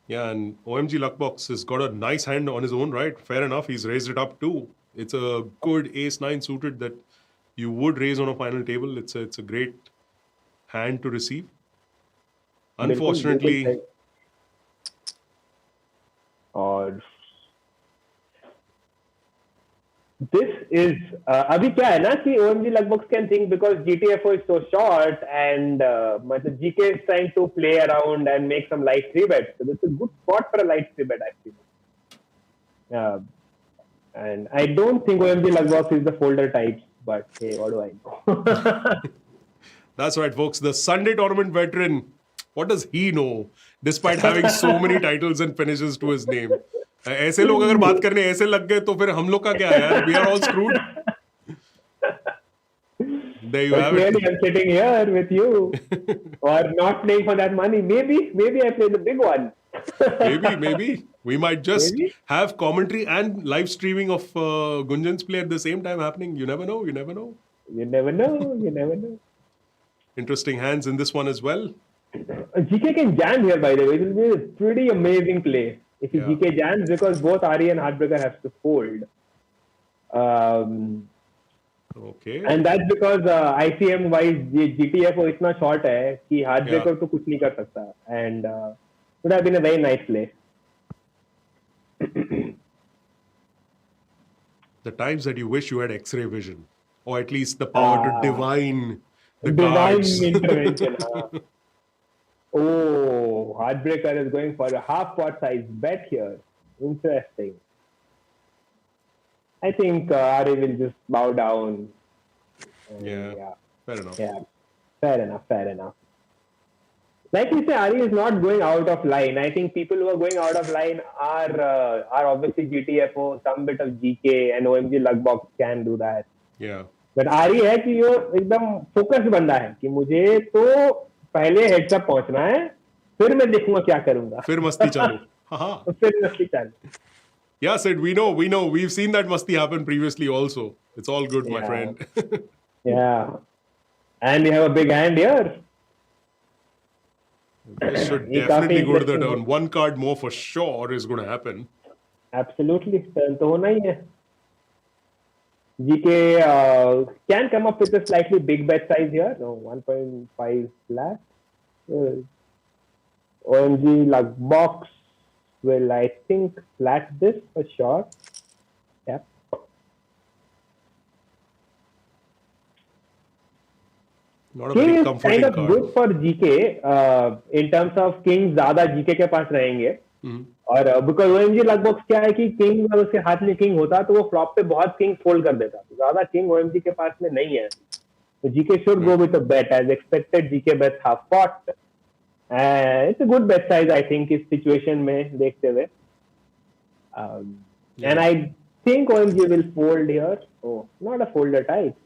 Yeah, and OMG Luckbox has got a nice hand on his own, right? Fair enough. He's raised it up too. It's a good ace-9 suited that you would raise on a final table. It's a great hand to receive. Unfortunately, और this is अभी क्या है ना कि OMG Luckbox can think because GTFO is so short and मतलब GK is trying to play around and make some light 3-bet. So this is a good spot for a light 3-bet actually. And I don't think OMG Luckbox is the folder type, but hey, what do I know? that's right, folks. The Sunday tournament veteran, what does he know? Despite having so many titles and finishes to his name. ऐसे लोग अगर बात करने ऐसे लग गए तो फिर हम लोग का क्या है यार? We are all screwed. There you have it. I'm sitting here with you, or not playing for that money. Maybe I play the big one. maybe we might just have commentary and live streaming of Gunjan's play at the same time happening. You never know. You never know. Interesting hands in this one as well. GK can jam here, by the way. It will be a pretty amazing play if GK jams because both Ari and Heartbreaker have to fold. Okay. And that's because ICM wise GTFO इतना short है कि Heartbreaker तो कुछ नहीं कर सकता. And would have been a very nice play. The times that you wish you had X-ray vision, or at least the power to divine the cards. Intervention. Oh, Heartbreaker is going for a half pot size bet here. Interesting. I think Ari will just bow down. Yeah, fair enough. Yeah, fair enough. like you say, Ari is not going out of line. I think people who are going out of line are obviously GTFO, some bit of GK, and OMG Luckbox can do that. Yeah. But आरी है कि ये एकदम focus बंदा है कि मुझे तो पहले हेड्सअप पहुंचना है, फिर मैं देखूंगा क्या करूंगा, फिर मस्ती चालू. तो फिर मस्ती चालू. Yeah, Sid, we know. We've seen that masti happen previously also. It's all good, my friend. Yeah. And we have a big hand here. This should definitely go to the turn. One card more for sure is going to happen. Absolutely. Turn तो होना ही है. GK can come up with a slightly big bet size here. No, 1.5 lakh. OMG Luckbox will, I think, flat this for sure. Yeah. Not a King very is comforting kind of card. good for GK in terms of King ज़्यादा GK के पास रहेंगे. और because OMG Luckbox क्या है कि king अगर उसके हाथ में किंग होता तो वो फ्लॉप पे बहुत किंग फोल्ड कर देता. तो ज्यादा किंग OMG के पास में नहीं है. तो GK should go with a bet as expected. GK bets half pot. It's a good bet size, I think, इस सिचुएशन में देखते हुए. And I think OMG will fold here. Oh, not a folder type.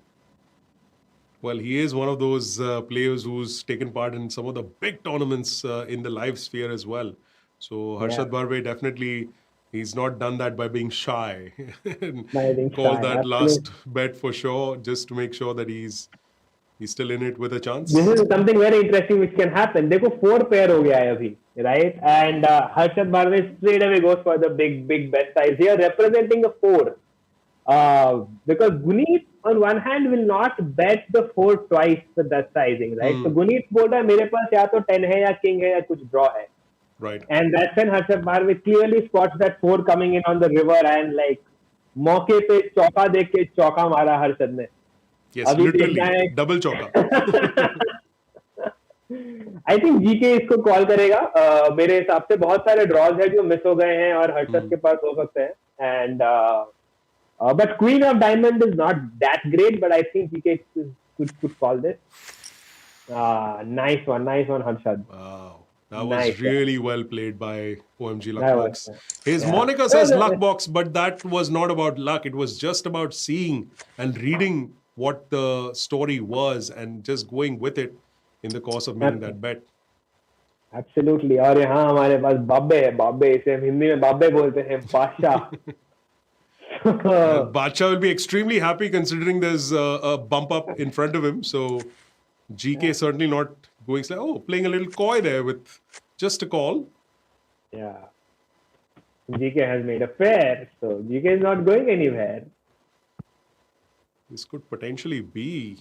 Well, he is one of those players who's taken part in some of the big tournaments in the live sphere as well. So Harshad Barve definitely, he's not done that by being shy. Called that last bet for sure, just to make sure that he's still in it with a chance. This is something very interesting which can happen. देखो 4 pair हो गया है अभी, right? And Harshad Barve straight away goes for the big bet size here, representing a 4. Because Guneet on one hand will not bet the 4 twice with that sizing, right? So Guneet बोल रहा है मेरे पास या तो 10 है या king है या कुछ draw है. Right. And that's when Harshad Barve clearly spots that 4 coming in on the river and like मौके पे चौका देख के चौका मारा हर्षद ने. Yes, literally double चौका. I think GK इसको कॉल करेगा. मेरे हिसाब से बहुत सारे ड्रॉज है जो मिस हो गए हैं और हर्षद के पास हो सकते हैं. And but Queen of Diamond is not that great, but I think GK could call this. Nice one, Harshad. Wow. That was really well played by OMG Luckbox. His moniker says Luckbox, but that was not about luck. It was just about seeing and reading what the story was and just going with it in the course of making that bet. Absolutely. और यहाँ हमारे पास बाबे है. बाबे इसे हिंदी में बाबे बोलते हैं. बादशाह. Bacha will be extremely happy considering there's a bump up in front of him. So GK certainly not going playing a little coy there with just a call. Yeah. GK has made a pair, so GK is not going anywhere. This could potentially be.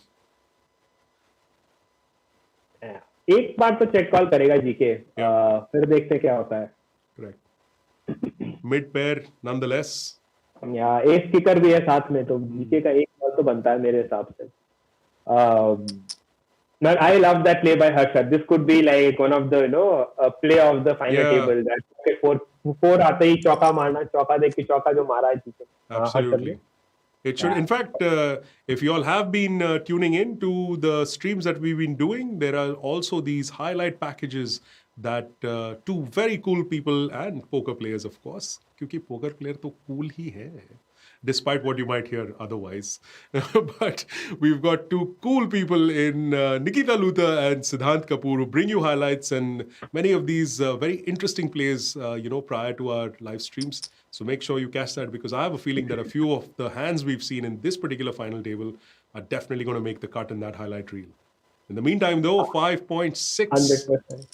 Yeah. एक बार तो check call करेगा GK. फिर देखते क्या होता है. Correct. Mid pair nonetheless. या S kicker भी है साथ में, तो GK का एक कॉल तो बनता है मेरे हिसाब से. But I love that play by Harshad. This could be like one of the play of the final table. That okay, four आते ही चौका मारना, चौका देख के चौका जो मारा है GK. Absolutely. It should. In fact, if you all have been tuning in to the streams that we've been doing, there are also these highlight packages that two very cool people and poker players, of course, क्योंकि poker player तो cool ही है, despite what you might hear otherwise. But we've got two cool people in Nikita Luther and Siddhant Kapoor who bring you highlights and many of these very interesting plays, prior to our live streams. So make sure you catch that, because I have a feeling that a few of the hands we've seen in this particular final table are definitely going to make the cut in that highlight reel. In the meantime, though, 5.6. 100%.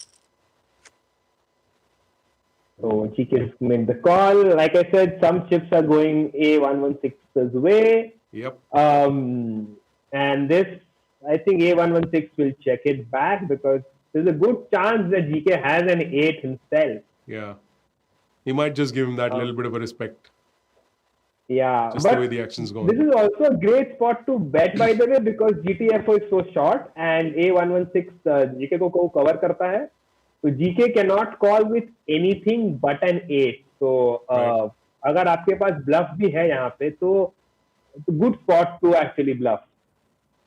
So GK made the call. Like I said, some chips are going A116's way. Yep. And this, I think A116 will check it back, because there's a good chance that GK has an 8 himself. Yeah. He might just give him that little bit of a respect. Yeah. Just the way the action's going. This is also a great spot to bet, by the way, because GTFO is so short and A116 GK को cover करता है. So GK cannot call with anything but an 8. So अगर आपके पास bluff भी है यहाँ पे, तो good spot to actually bluff.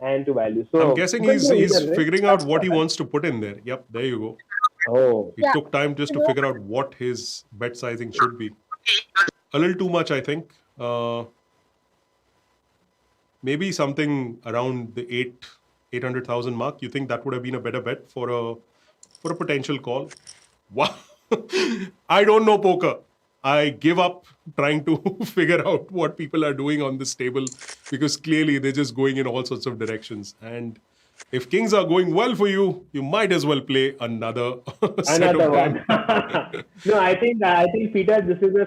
and to value. So I'm guessing you can he's go either way. figuring out what he wants to put in there. Yep, there you go. Oh, He took time just to figure out what his bet sizing should be. A little too much, I think. Maybe something around the 800,000 mark. You think that would have been a better bet for a potential call? Wow. I don't know poker. I give up trying to figure out what people are doing on this table because clearly they're just going in all sorts of directions. And if kings are going well for you, you might as well play another set another of one. them. No, I think Peter, this is a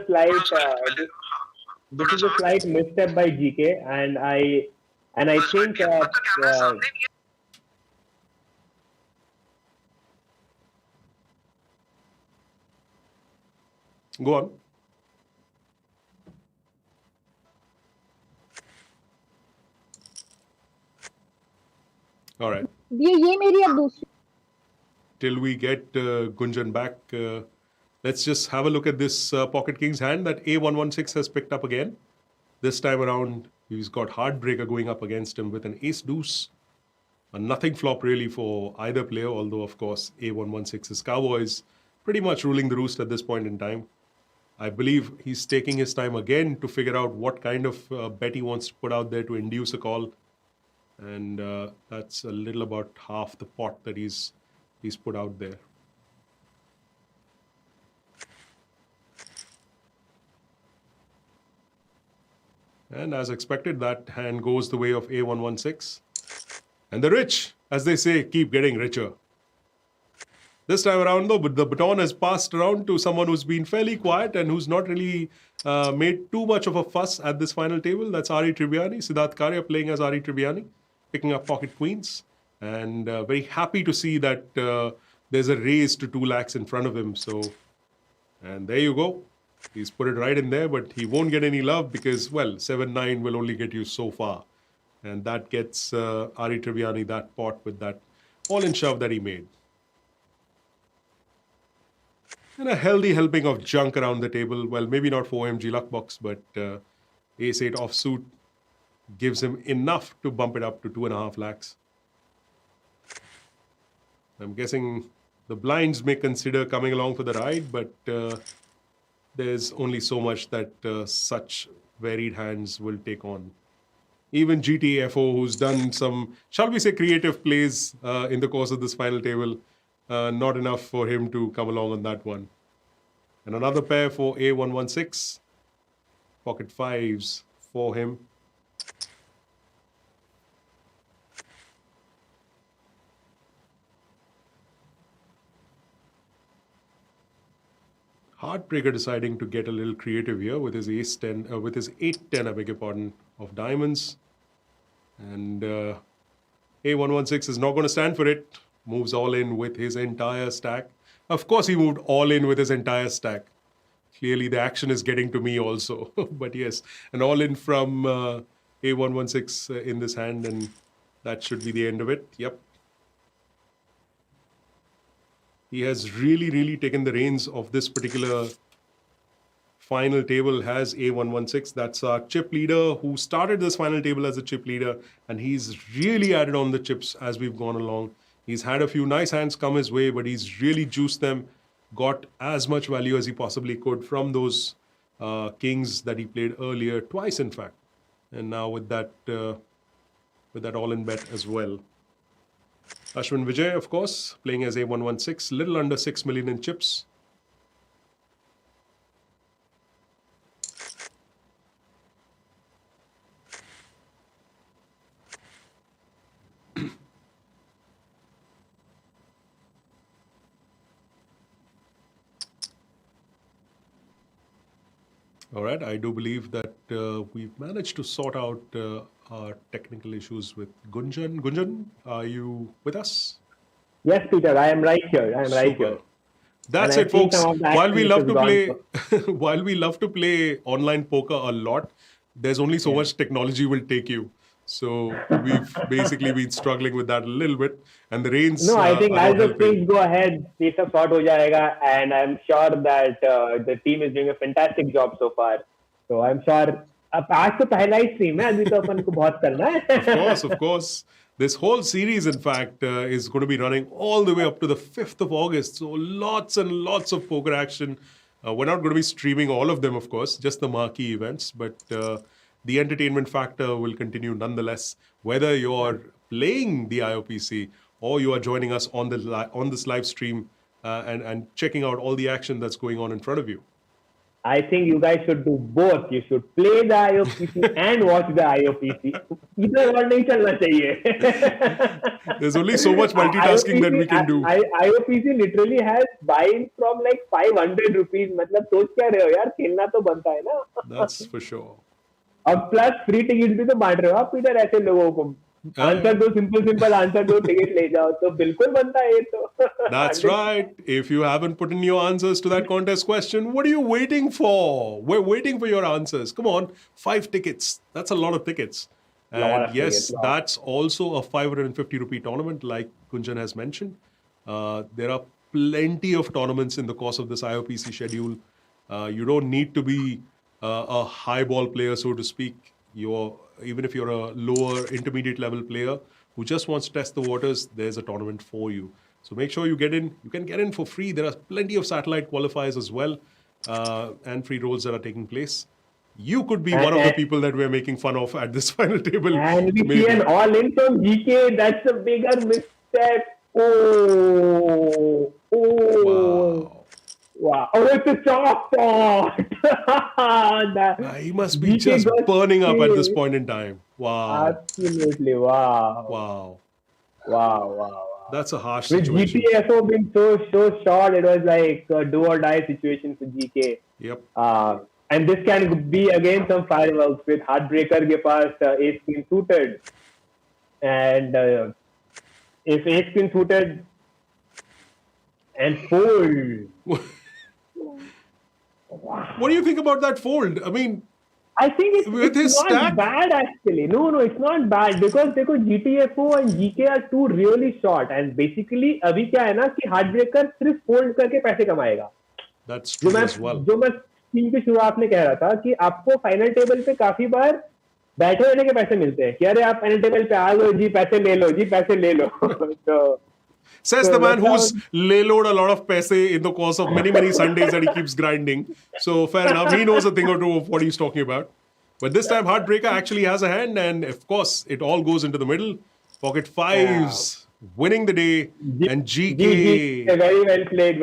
slight misstep by GK, and I think Go on. All right. ये मेरी अब दूसरी Till we get Gunjan back, let's just have a look at this Pocket Kings hand that A116 has picked up again. This time around, he's got Heartbreaker going up against him with an Ace Deuce. A nothing flop really for either player, although of course A116's Cowboys pretty much ruling the roost at this point in time. I believe he's taking his time again to figure out what kind of bet he wants to put out there to induce a call. And that's a little about half the pot that he's put out there. And as expected, that hand goes the way of A116. And the rich, as they say, keep getting richer. This time around, though, the baton has passed around to someone who's been fairly quiet and who's not really made too much of a fuss at this final table. That's Ari Tribbiani, Siddharth Karya playing as Ari Tribbiani, picking up pocket queens. And very happy to see that there's a raise to 2 lakhs in front of him. So, and there you go. He's put it right in there, but he won't get any love because, well, 7-9 will only get you so far. And that gets Ari Tribbiani that pot with that all-in shove that he made. And a healthy helping of junk around the table. Well, maybe not for OMG luck box, but Ace-8 offsuit gives him enough to bump it up to 2.5 lakhs. I'm guessing the blinds may consider coming along for the ride, but there's only so much that such varied hands will take on. Even GTFO, who's done some, shall we say, creative plays in the course of this final table, not enough for him to come along on that one. And another pair for A116. Pocket fives for him. Heartbreaker deciding to get a little creative here with his Ace-10, with his 8-10, I beg your pardon, of diamonds. And A116 is not going to stand for it. Moves all in with his entire stack. Of course, he moved all in with his entire stack. Clearly, the action is getting to me also. But yes, an all in from A116 in this hand, and that should be the end of it. Yep. He has really taken the reins of this particular final table, has A116. That's our chip leader who started this final table as a chip leader, and he's really added on the chips as we've gone along. He's had a few nice hands come his way, but he's really juiced them, got as much value as he possibly could from those kings that he played earlier, twice in fact. And now with that all-in bet as well. Ashwin Vijay, of course, playing as A116, little under 6 million in chips. All right, I do believe that we've managed to sort out our technical issues with Gunjan. Gunjan, are you with us? yes, Peter, I am right here. I am right here. That's And I it, think folks. some of the While we action love to is play, gone. while we love to play online poker a lot, there's only so much technology will take you. So we've basically been struggling with that a little bit, and the reins. No, I think are as not the helping. things go ahead, ये सब sort हो जाएगा, and I'm sure that the team is doing a fantastic job so far. So I'm sure. अब आज तो पहला ही stream है, अभी तो अपन को बहुत करना है. Of course. This whole series, in fact, is going to be running all the way up to the 5th of August. So lots and lots of poker action. We're not going to be streaming all of them, of course, just the marquee events. But the entertainment factor will continue nonetheless. Whether you're playing the IOPC or you are joining us on this live stream and checking out all the action that's going on in front of you. I think you guys should do both. You should play the IOPC and watch the IOPC. Either one nahi chalna chahiye. There's only so much multitasking that we can do. IOPC literally has buy-in from like 500 rupees. मतलब सोच क्या रहे हो यार, खेलना तो बनता है ना. That's for sure. अब प्लस फ्री टिकट भी तो बांट रहे हो आप इधर ऐसे लोगों को. आंसर दो, सिंपल आंसर दो, टिकट ले जाओ, तो बिल्कुल बनता है ये तो. That's right. If you haven't put in your answers to that contest question, what are you waiting for? We're waiting for your answers. Come on, 5 tickets. That's a lot of tickets. And yes, that's also a 550 rupee tournament, like Kunjan has mentioned. There are plenty of tournaments in the course of this IOPC schedule. You don't need to be a high ball player, so to speak. Even if you're a lower intermediate level player who just wants to test the waters, there's a tournament for you. So make sure you get in. You can get in for free. There are plenty of satellite qualifiers as well, and free rolls that are taking place. You could be one of the people that we're making fun of at this final table. And we see an all-in from GK. That's a bigger misstep. Oh. Wow. Oh, it's a chalk pot. He must be just burning up at this point in time. Wow. Absolutely. Wow. That's a harsh With situation. GTFO being so short, it was like a do or die situation for GK. Yep. And this can be again some fireworks with Heartbreaker ke paas ace queen suited. And if ace queen suited and fold. What do you think about that fold? I mean, I think it's not stack? bad actually. No, it's not bad because GTFO and GK are two really short, and basically अभी क्या है ना कि Heartbreaker सिर्फ fold करके पैसे कमाएगा. That's true as well. जो मैं टीम की शुरुआत में कह रहा था कि आपको फाइनल टेबल पे काफी बार बैठे रहने के पैसे मिलते हैं कि अरे आप फाइनल टेबल पे आ गए जी, पैसे ले लो. तो Says the man who's layload a lot of paise in the course of many Sundays that he keeps grinding. So fair enough. He knows a thing or two of what he's talking about. But this time, Heartbreaker actually has a hand. And of course, it all goes into the middle. Pocket fives, winning the day. And GK. Very well played.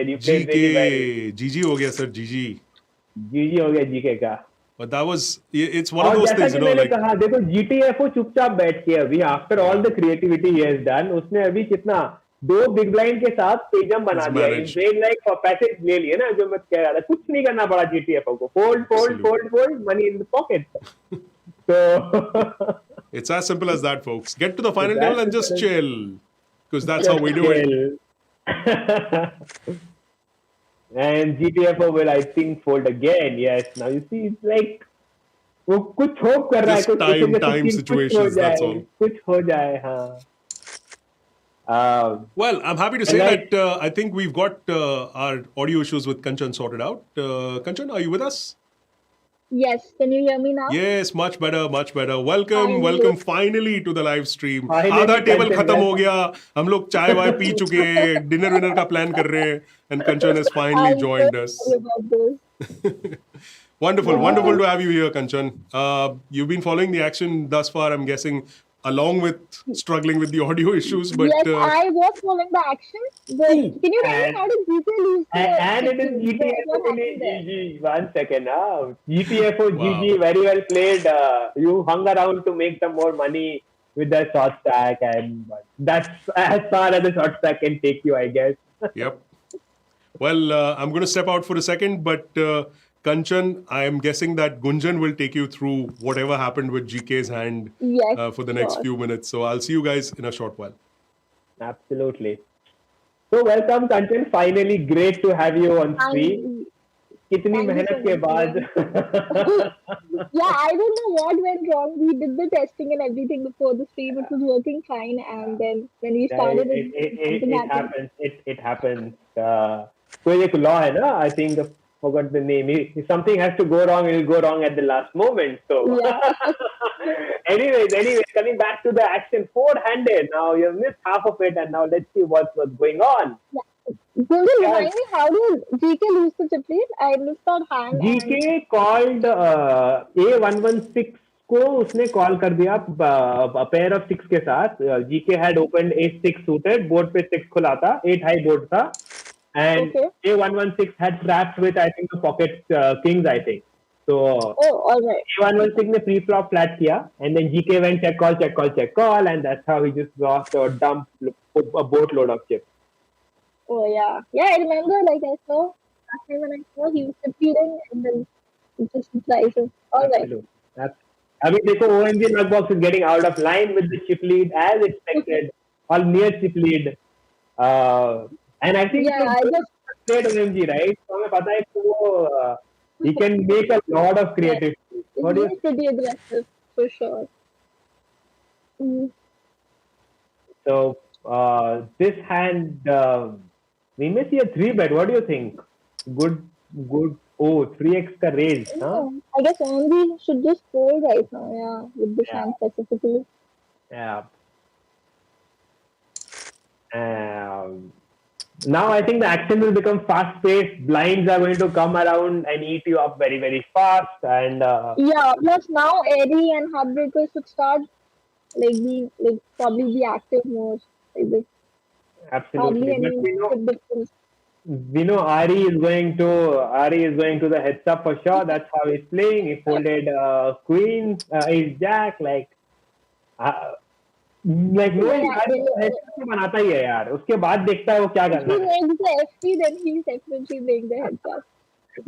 You played really well. GG ho gaya, sir. GG. GG हो गया GK का. But it's one of those things, you know. मैंने कहा, देखो GTFO चुपचाप बैठ के अभी after all the creativity he has done, उसने अभी कितना 2 big blind के साथ पेजम बना दिया. Brain like पैसे ले लिए ना, जो मैं कह रहा था, कुछ नहीं करना पड़ा GTFO को. Fold, money in the pocket. So it's as simple as that, folks. Get to the final table and just chill, because that's how we do it. And GTFO will, I think, fold again. Yes. Now you see, it's like वो कुछ hope कर रहा है, कुछ time situations. That's all. कुछ हो जाए, हाँ. Well, I'm happy to say that I think we've got our audio issues with Kanchan sorted out. Kanchan, are you with us? Yes, can you hear me now? Yes, much better. Welcome finally to the live stream. आधा table Kanchan, खत्म हो गया. हम लोग चाय Y P चुके हैं. Dinner का प्लान कर रहे हैं. And Kanchan has finally joined us. Wonderful to have you here, Kanchan. You've been following the action thus far, I'm guessing, along with struggling with the audio issues. But yes, I was following the action. But can you tell me how did GK lose? And it is GTFO GG. 1 second. GTFO GG, very well played. You hung around to make some more money with the short stack, and that's as far as the short stack can take you, I guess. Yep. Well, I'm going to step out for a second, but Kanchan, I am guessing that Gunjan will take you through whatever happened with GK's hand for the next few minutes. So I'll see you guys in a short while. Absolutely. So welcome, Kanchan. Finally, great to have you on stream. कितनी मेहनत के बाद. Yeah, I don't know what went wrong. We did the testing and everything before the stream. It was working fine, and then when we started, it happens. It happens. कोई एक law है ना? I think forgot the name. If something has to go wrong, it will go wrong at the last moment. So, Yeah. anyways, coming back to the action, four-handed. Now you've missed half of it, and now let's see what's going on. Golden, Yeah, remind me, how did GK lose the chip lead? I missed that hand. GK called A116 को उसने call कर दिया pair of six के साथ. GK had opened A6 suited, board पे 6 खुला था, 8 high board था, and Okay. A116 had trapped with I think the pocket kings I think. So Oh, all right. A116 ने pre flop flat kiya, and then GK went check call, and that's how he just lost or dumped a boatload of chips. Oh, yeah. Yeah, I remember, like, I saw last time when I saw he was competing and then it just surprises. All right. Absolutely. अभी देखो OMG Luckbox is getting out of line with the chip lead as expected, or near chip lead. And I think Yeah, I just played OMG, right? So हमें पता है कि वो he can make a lot of creative. What do you it's pretty aggressive for sure. Mm. So this hand we may see a 3-bet. What do you think? Good. Oh, 3x का raise, huh? Yeah, I guess only should just fold right now, yeah, with this Yeah. hand specifically. Yeah. Now I think the action will become fast-paced. Blinds are going to come around and eat you up very, very fast. And Yeah, plus now Airy and Heartbreaker should start probably be active more. Like this. absolutely, Hardly but any difference. we know Ari is going to the heads up for sure. That's how he's playing. He folded queen, ace jack, like knowing Ari को heads up तो बनाता ही है यार. उसके बाद देखता है वो क्या If करना he है. makes the FP, then he's definitely make the heads up.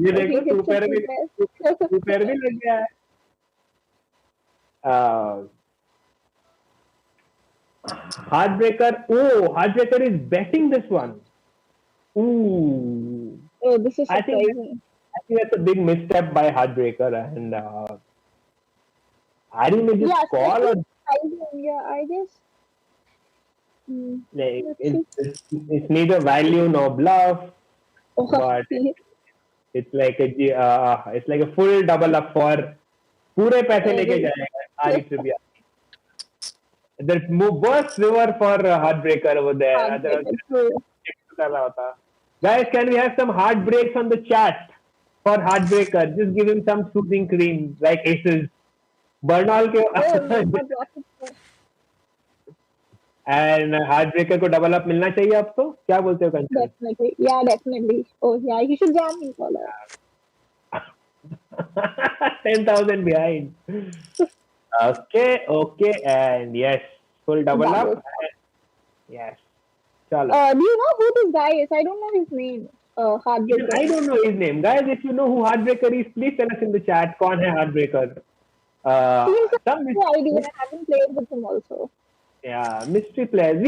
ये Like, देखो he hits सुपर it भी with best. सुपर भी लग गया है. Heartbreaker. Oh, Heartbreaker is betting this one. Ooh. Oh, this is I think surprising. that's a big misstep by Heartbreaker, and Ari may just Yeah, call or surprising. Yeah, I guess. like Let's see. it's neither value nor bluff, Oh, but it's like a full double up for पूरे पैसे लेके जाएगा Ari Trivia. The worst river for Heartbreaker over there. Heartbreaker, true. Guys, can we have some heartbreaks on the chat for Heartbreaker? Just give him some soothing cream like aces. Bernal के Oh, not rocket. and Heartbreaker को double up मिलना चाहिए आपको. क्या बोलते हो कंचन? Definitely. Yeah, definitely. Oh, yeah, he should jam him for that. 10,000 behind. Okay, and yes, full double up. Yes. Chalo. Do you know who this guy is? I don't know his name. Heartbreaker. I don't know his name. Guys, if you know who Heartbreaker is, please tell us in the chat. कौन है Heartbreaker? Some No idea. I haven't played with him also. yeah, mystery players.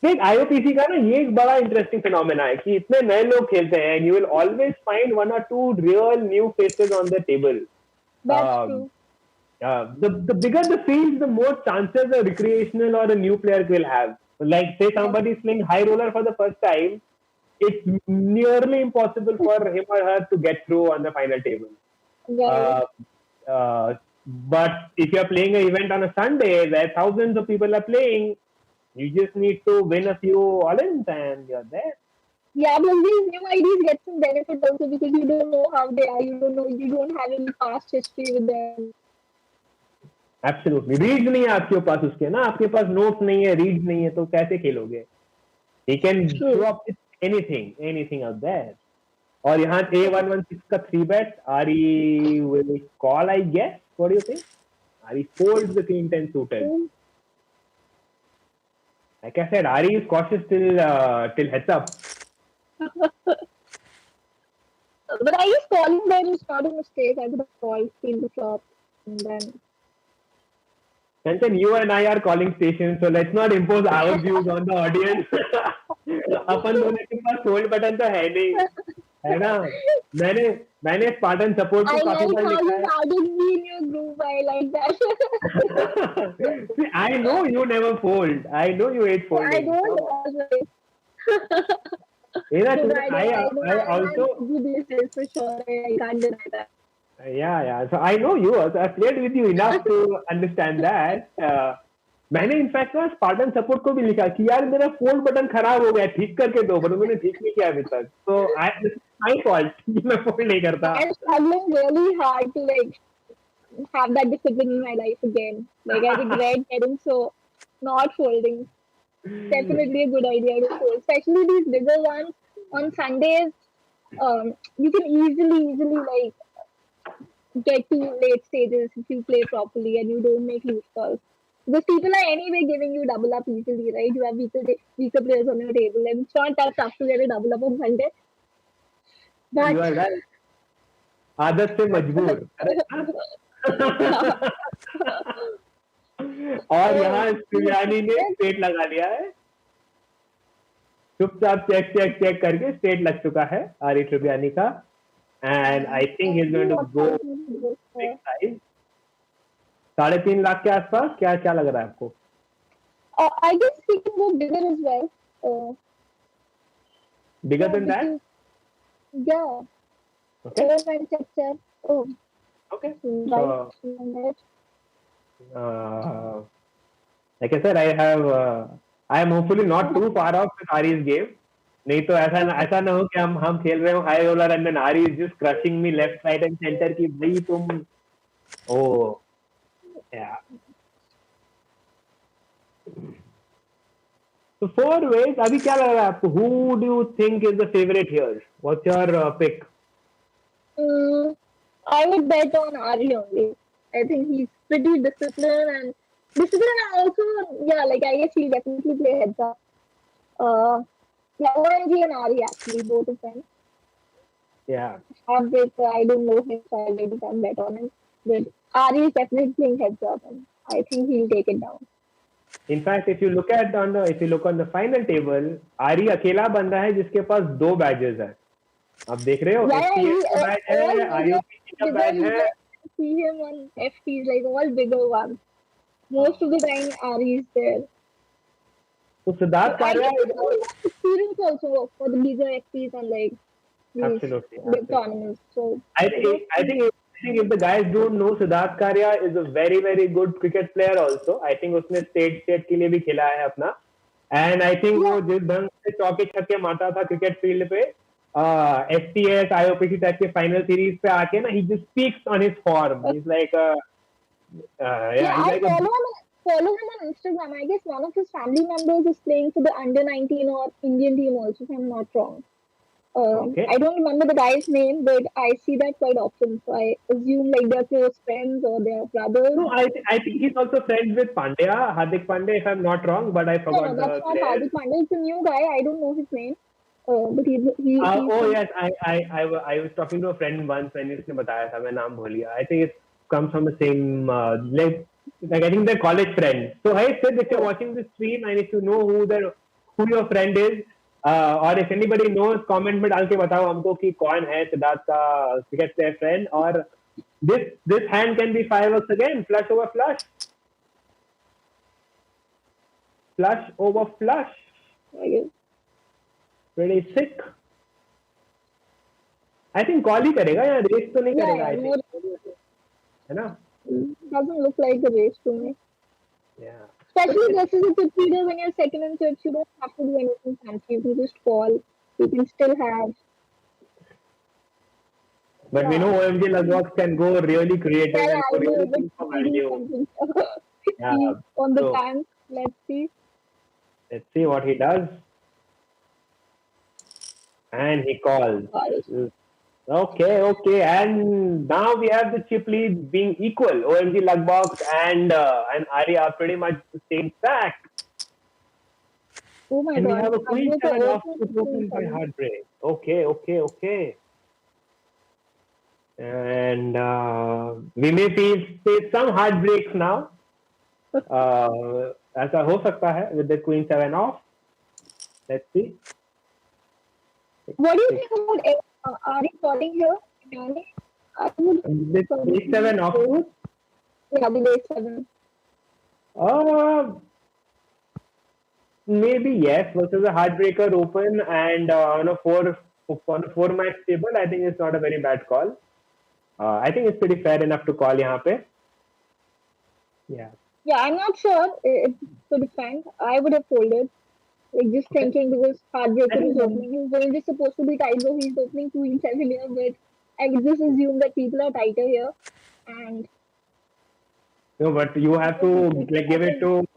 देख IOPC का ना ये एक बड़ा interesting phenomena है कि इतने नए लोग खेलते हैं and you will always find one or two real new faces on the table. That's true. The bigger the field, the more chances a recreational or a new player will have. Like say somebody is playing high roller for the first time, it's nearly impossible for him or her to get through on the final table. Right. But if you're playing an event on a Sunday where thousands of people are playing, you just need to win a few all-ins and you're there. Yeah, but these new IDs get some benefit also because you don't know how they are. You don't have any past history with them. Absolutely. Reads नहीं है आपके पास उसके ना, आपके पास notes नहीं है, reads नहीं है, तो कैसे खेलोगे? He can show up with anything out there. और यहाँ A116 का 3-bet, Ari will call, I guess. What do you think? Ari folds the King 10 suited. Like I said, Ari is cautious till heads up. But I guess calling them is not a mistake. I would have called, steal the flop, and then. Kanchan, you and I are calling stations, so let's not impose our views on the audience. अपन दोनों के पास fold button तो है नहीं, है ना? मैंने Spartan support को काफी बार लिखा है. I like how you added me in your group. I like that. See, I know you never fold. I know you hate folding. I don't always. Yeah, Good idea. I know I I'm also, good these days for sure. I can't deny that. yeah. So I know you also. I've played with you enough to understand that. मैंने in fact ना Spartan support को भी लिखा कि यार मेरा fold button खराब हो गया, ठीक करके दो, पर उन्होंने ठीक नहीं किया अभी तक. तो माई फॉल्ट कि मैं फोल्ड नहीं करता. I'm struggling really hard to like have that discipline in my life again. Like I regret getting so not folding. Definitely a good idea to fold, especially these bigger ones on Sundays. You can easily like get to late stages if you play properly and you don't make loose calls. Because people are anyway giving you double up easily, right? You have weaker players on your table, and it's not that tough to get a double up on Sunday. But You are right. आदत से मजबूर. और यहाँ सुयानी ने state लगा लिया है. चुपचाप चेक करके स्टेट लग चुका है आरिफ सुयानी का. And I think he's going to go big size. 3.5 lakh के आसपास. क्या लग रहा है आपको? I guess he can go bigger as well. Bigger than that? Yeah. Okay. Oh. Okay. Right. Like I said, I am hopefully not too far off with Ari's game. नहीं तो ऐसा ना हो कि हम खेल रहे हो हाई रोलर एंड देन आरी is just crushing me left right and centre की भाई तुम. ओ या. So 4 ways. अभी क्या लग रहा है आपको? Who do you think is the favorite here? What's your pick? I would bet on Ari only. I think he's pretty disciplined and also, yeah, like I guess he'll definitely play heads up. Yeah, OMG and Ari actually, both of them. Yeah. I don't know him, so I maybe can't bet on him. But Ari is definitely playing heads up, and I think he'll take it down. In fact, if you look on the final table, Ari अकेला बंदा है जिसके पास 2 badges है. आप देख रहे हो? FTS का badge है, IOPC का badge है. See him on FTs, like all bigger ones. Most of the time, Ari is there. So Siddharth Karya is experience also for the bigger FTs and like absolutely big tournaments. So I think if the guys don't know, Siddharth Karya is a very very good cricket player also. I think उसने state के लिए भी खेला है अपना. And I think वो जिस ढंग से चौके छक्के मारता था क्रिकेट फील्ड पे, FTS IOPC टाइप के फाइनल सीरीज पे आके ना, he just speaks on his form. He's like follow him on Instagram. I guess one of his family members is playing for the under-19 or Indian team also, if I'm not wrong. Okay. I don't remember the guy's name, but I see that quite often. So I assume like they're close friends or they're brothers. No, I think he's also friends with Pandya, Hardik Pandya, if I'm not wrong, but I forgot. No, that's not Hardik Pandya. It's a new guy. I don't know his name. But he's yes, I was talking to a friend once and उसने बताया था, मैं नाम भूल गया. I think it comes from the same like I think they're college friends. So hey Sid, if you're watching this stream and if you know who your friend is, or if anybody knows, comment में डाल के बताओ हमको कि कौन है सिद्धार्थ का cricket player friend. और this hand can be fireworks again. Flush over flush. Flush over flush. I guess. Pretty sick. I think call ही करेगा या रेस तो नहीं करेगा. I think है ना. Doesn't look like a race to me. Yeah. Especially this is a good leader when you're second and third. You don't have to do anything fancy. You can just call. You can still have. But we know OMG Lakh can go really creative and I know, really but think for value. Yeah, on the so- tank. Let's see. Let's see what he does. And he calls. Okay. And now we have the chip leads being equal. OMG Lakh and Ari are pretty much the same stack. Oh my And god. we have a queen I'm seven going off to open by heartbreak. Okay. And we may face some heartbreaks now. ऐसा हो सकता है with the queen 7 off. Let's see. What do you think about Ari calling here? This queen 7 off. Yeah, the late 7. Maybe yes, versus a heartbreaker open and on a four match table, I think it's not a very bad call. I think it's pretty fair enough to call यहाँ पे. Yeah. Yeah, I'm not sure if to defend. I would have folded. Like just Okay. thinking because I Heartbreaker is think opening. His range is supposed to be tight, though he's opening 2 each earlier, but I would just assume that people are tighter here. And no, but you have to like give it to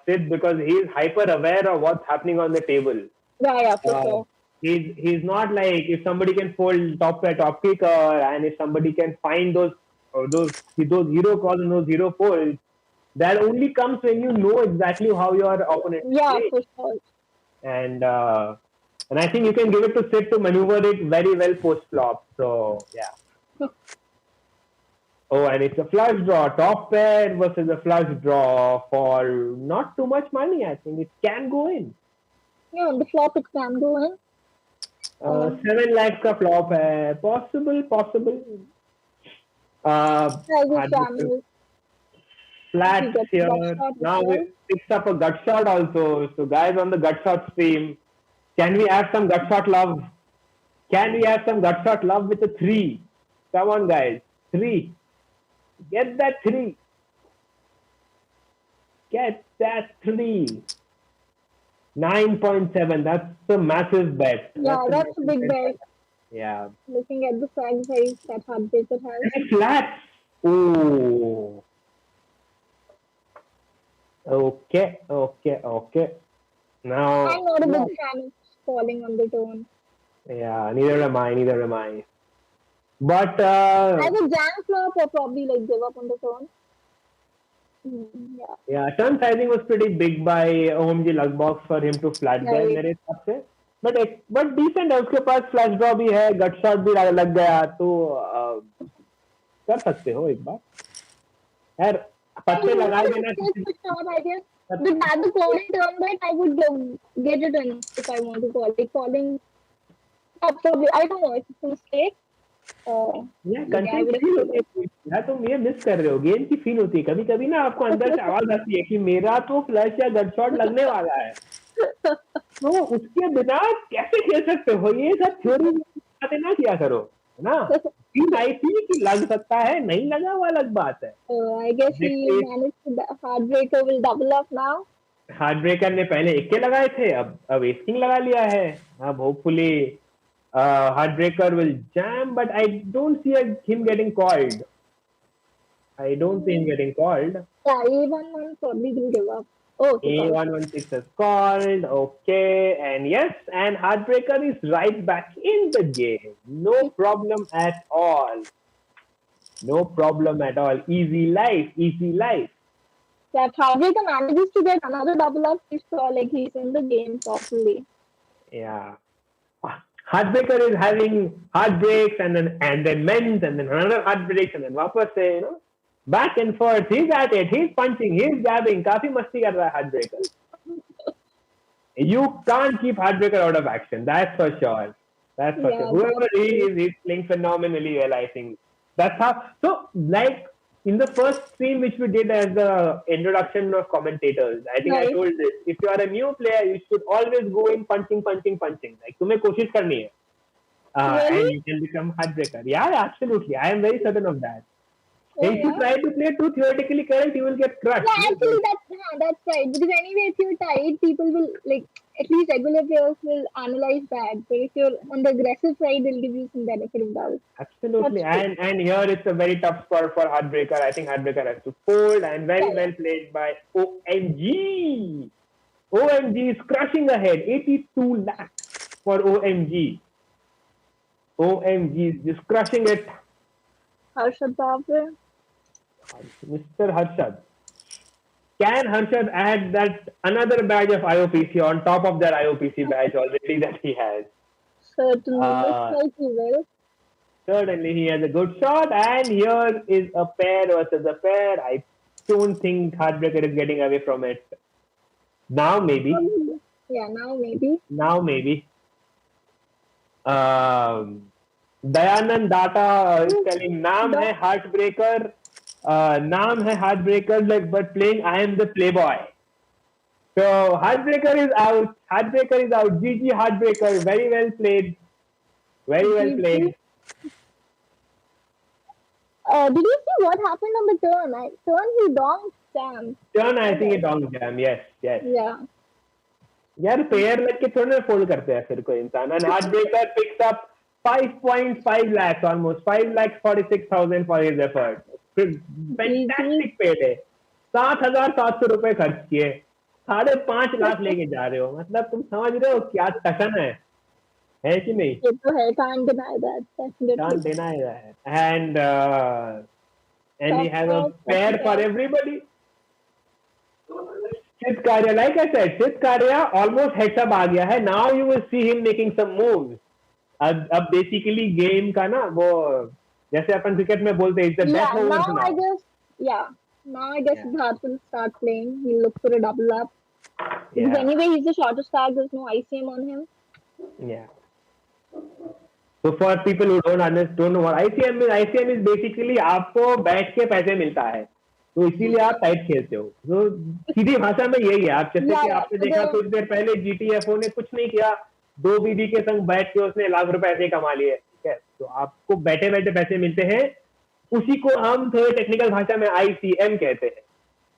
Sid because he's hyper aware of what's happening on the table. yeah, for Uh, sure. he's not like if somebody can fold top pair, top kicker, and if somebody can find those hero calls and those hero folds, that only comes when you know exactly how your opponent is Yeah, playing. for sure. And I think you can give it to Sid to maneuver it very well post flop. So yeah. Oh, and it's a flush draw. Top pair versus a flush draw for not too much money. I think it can go in. Yeah, on the flop it can go in. 7 lakhs का flop है. Possible. I guess Had jamming is flat he gets here. gut shot as Now well. it picks up a gut shot also. So guys on the gut shot stream, can we have some gut shot love? Can we have some gut shot love with a 3? Come on guys. 3. Get that 3. Get that 3. 9.7. That's a massive bet. Yeah, that's a massive big bet. Yeah. Looking at the flag size that Heartbreaker has. And flats. Oh. Okay. Now. I'm not a big fan of falling on the turn. Yeah, neither am I. But I would jam flop or probably like give up on the turn. Yeah. yeah, turn sizing was pretty big by OMG luck box for him to flat there Right. मेरे हिसाब से. But decent है उसके पास flash draw भी है, गट shot भी लग गया तो कर सकते हो एक बार. यार पत्ते लगा देना. It's a short idea. But at the calling turn that I would get it in if I want to call. Like calling, probably I don't know if it's a mistake. यार Yeah, I content would feel have होती है यार, तुम ये miss कर रहे हो. Game की फील होती है कभी कभी ना, आपको अंदर से आवाज आती है कि मेरा तो फ्लैश या गट शॉट लगने वाला है, तो उसके बिना कैसे खेल सकते हो. ये सब थ्योरी बातें ना किया करो, है ना. फील आई थी कि लग सकता है, नहीं लगा वो अलग बात है. I guess he managed to Heartbreaker will double up now. Heart breaker ने पहले इक्के लगाए थे, अब एस किंग लगा लिया है. अब hopefully heart breaker will jam, but I don't see him getting called. Yeah, A11 probably will give up. Oh, he called. A116 is called. Okay, and yes, and Heartbreaker is right back in the game. No problem at all. Easy life. Yeah, if Heartbreaker manages to get another double up, he's sure like he's in the game properly. Yeah. Heartbreaker is having heartbreaks and then mends and then another heartbreaks and then वापस से, back and forth. He's at it. He's punching. He's jabbing. काफी मस्ती कर रहा है Heartbreaker. You can't keep Heartbreaker out of action. That's for sure. Yeah, Whoever he is, he's playing phenomenally well, I think. That's how. So, like in the first stream which we did as the introduction of commentators, I think I Right. told this. If you are a new player, you should always go in punching. Like तुम्हें कोशिश करनी है. Really? And you can become Heartbreaker. Yeah, absolutely. I am very certain of that. Oh, If you yeah. try to play too theoretically correct, you will get crushed. Yeah, actually, that's right. Because anyway, if you're tight, people will like at least regular players will analyze that. But if you're on the aggressive side, they'll give you some benefit of doubt. Absolutely, That's and here it's a very tough spot for Heartbreaker. I think Heartbreaker has to fold, and very Yeah. well played by OMG. OMG is crushing ahead, 82 lakhs for OMG. OMG is just crushing it. Harshad Babre. Mr. Harshad. Can Harshad add that another badge of IOPC on top of that IOPC badge already that he has? Certainly, looks like he will. Certainly, he has a good shot, and here is a pair versus a pair. I don't think Heartbreaker is getting away from it. Now maybe. Yeah, now maybe. Dayanand Data is telling नाम है Heartbreaker, like but playing I am the playboy. So Heartbreaker is out. Heartbreaker is out. GG Heartbreaker. Very well played. Very well played. Did you see what happened on the turn? Turn he donked Sam. Turn I think it on jam. Yes. Yeah. यार pair लग के थोड़ा fold करते हैं फिर कोई इंसान and Heartbreaker picks up 5.5 lakhs, almost 5,46,000 for his effort. Fantastic paid है. 7,700 रुपए खर्च किए, 5.5 लाख लेके जा रहे हो. मतलब तुम समझ रहे हो क्या टसन है कि नहीं? ये तो है, can't deny that. Definitely. Can't deny that. And we have a pair for everybody. Sid Karya, like I said, Sid Karya almost heads up आ गया है. Now you will see him making some moves. अब basically game का ना वो जैसे अपन cricket में बोलते हैं, it's the death overs now. Now I guess Siddharth will start playing. He'll look for a double up. Because anyway, he's the shortest tag. There's no ICM on him. Yeah. So for people who don't know what ICM is, ICM is basically आपको बैठ के पैसे मिलता है, तो इसीलिए आप tight खेलते हो. तो सीधी भाषा में यही है. आप जैसे कि आपने देखा कुछ देर पहले GTFO ने कुछ नहीं किया, 2 बीबी के संग बैठ के उसने लाख रुपए ऐसे कमा लिए. ठीक है, तो आपको बैठे बैठे पैसे मिलते हैं. उसी को हम थोड़े टेक्निकल भाषा में ICM कहते हैं.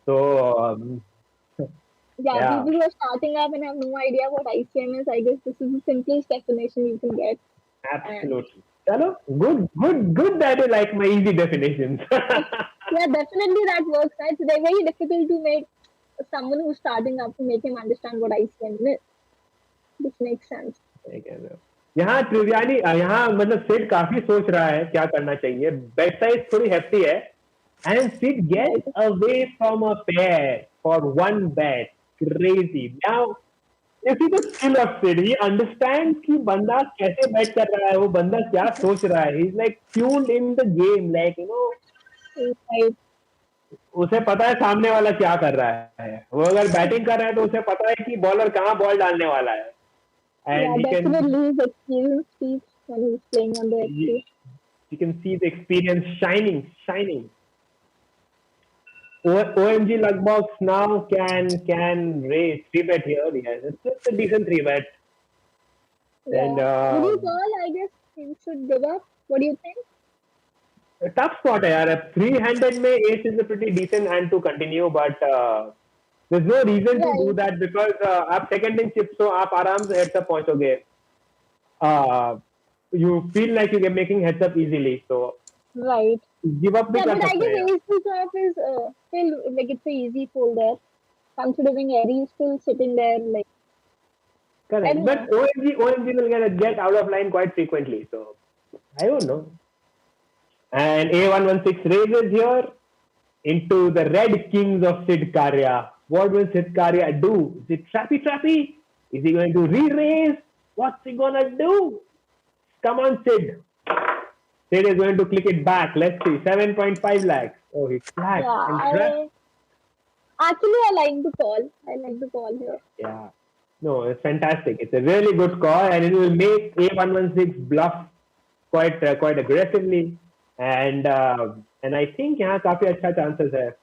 तो people who are starting up and have no idea what ICM is, I guess this is the simplest definition you can get. Absolutely. Chalo, good that you like my easy definitions. Yeah, definitely that works. Right? They're very difficult to make someone who's starting up to make him understand what ICM is. Which makes sense. यहाँ त्रिव्यानी यहाँ मतलब सिड काफी सोच रहा है क्या करना चाहिए. बेट साइज थोड़ी hefty है, and Sid gets away from a pair for one bet. Crazy. Now, you see the skill of Sid. He understands कि बंदा कैसे bet कर रहा है, वो बंदा क्या सोच रहा है. He's like tuned in the game, like you know. उसे पता है सामने वाला क्या कर रहा है. वो अगर बैटिंग कर रहा है तो उसे पता है कि बॉलर कहाँ बॉल डालने वाला है. And definitely his experience speaks when he's playing on the XP. You can see the experience shining. OMG Luckbox now can raise 3-bet here. Yes, it's a decent 3-bet. Yeah. And would you call? I guess he should give up. What do you think? A tough spot है यार. 3-handed में ace is a pretty decent hand to continue, but there's no reason to do that because आप second in chip so आप आराम से heads up पहुंचोगे. You feel like you're making heads up easily, so right. Give up. Yeah, but I guess ace off is still like it's a easy fold there. Considering Eddie is still sitting there, like. Correct, but OMG will get out of line quite frequently, so I don't know. And A116 raises here into the red kings of Sid Karya. What will Sid Karya do? Is it trappy? Is he going to re-raise? What's he gonna do? Come on, Sid. Sid is going to click it back. Let's see. 7.5 lakhs. Oh, he's flat. Yeah, actually, I like the call. I like the call here. Yeah. No, it's fantastic. It's a really good call, and it will make A116 bluff quite aggressively. And I think यहाँ काफी अच्छा chances है.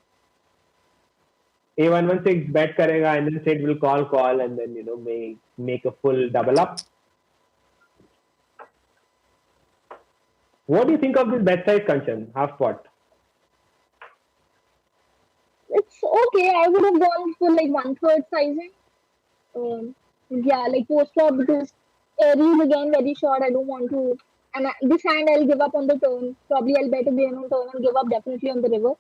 A116 bet करेगा, and then Sid will call, and then make a full double up. What do you think of this bet size, Kanchan? Half pot. It's okay. I would have gone for like 1/3 sizing. Like post flop because Aries again very short. I don't want to. And this hand I'll give up on the turn. Probably I'll bet again on turn and give up definitely on the river.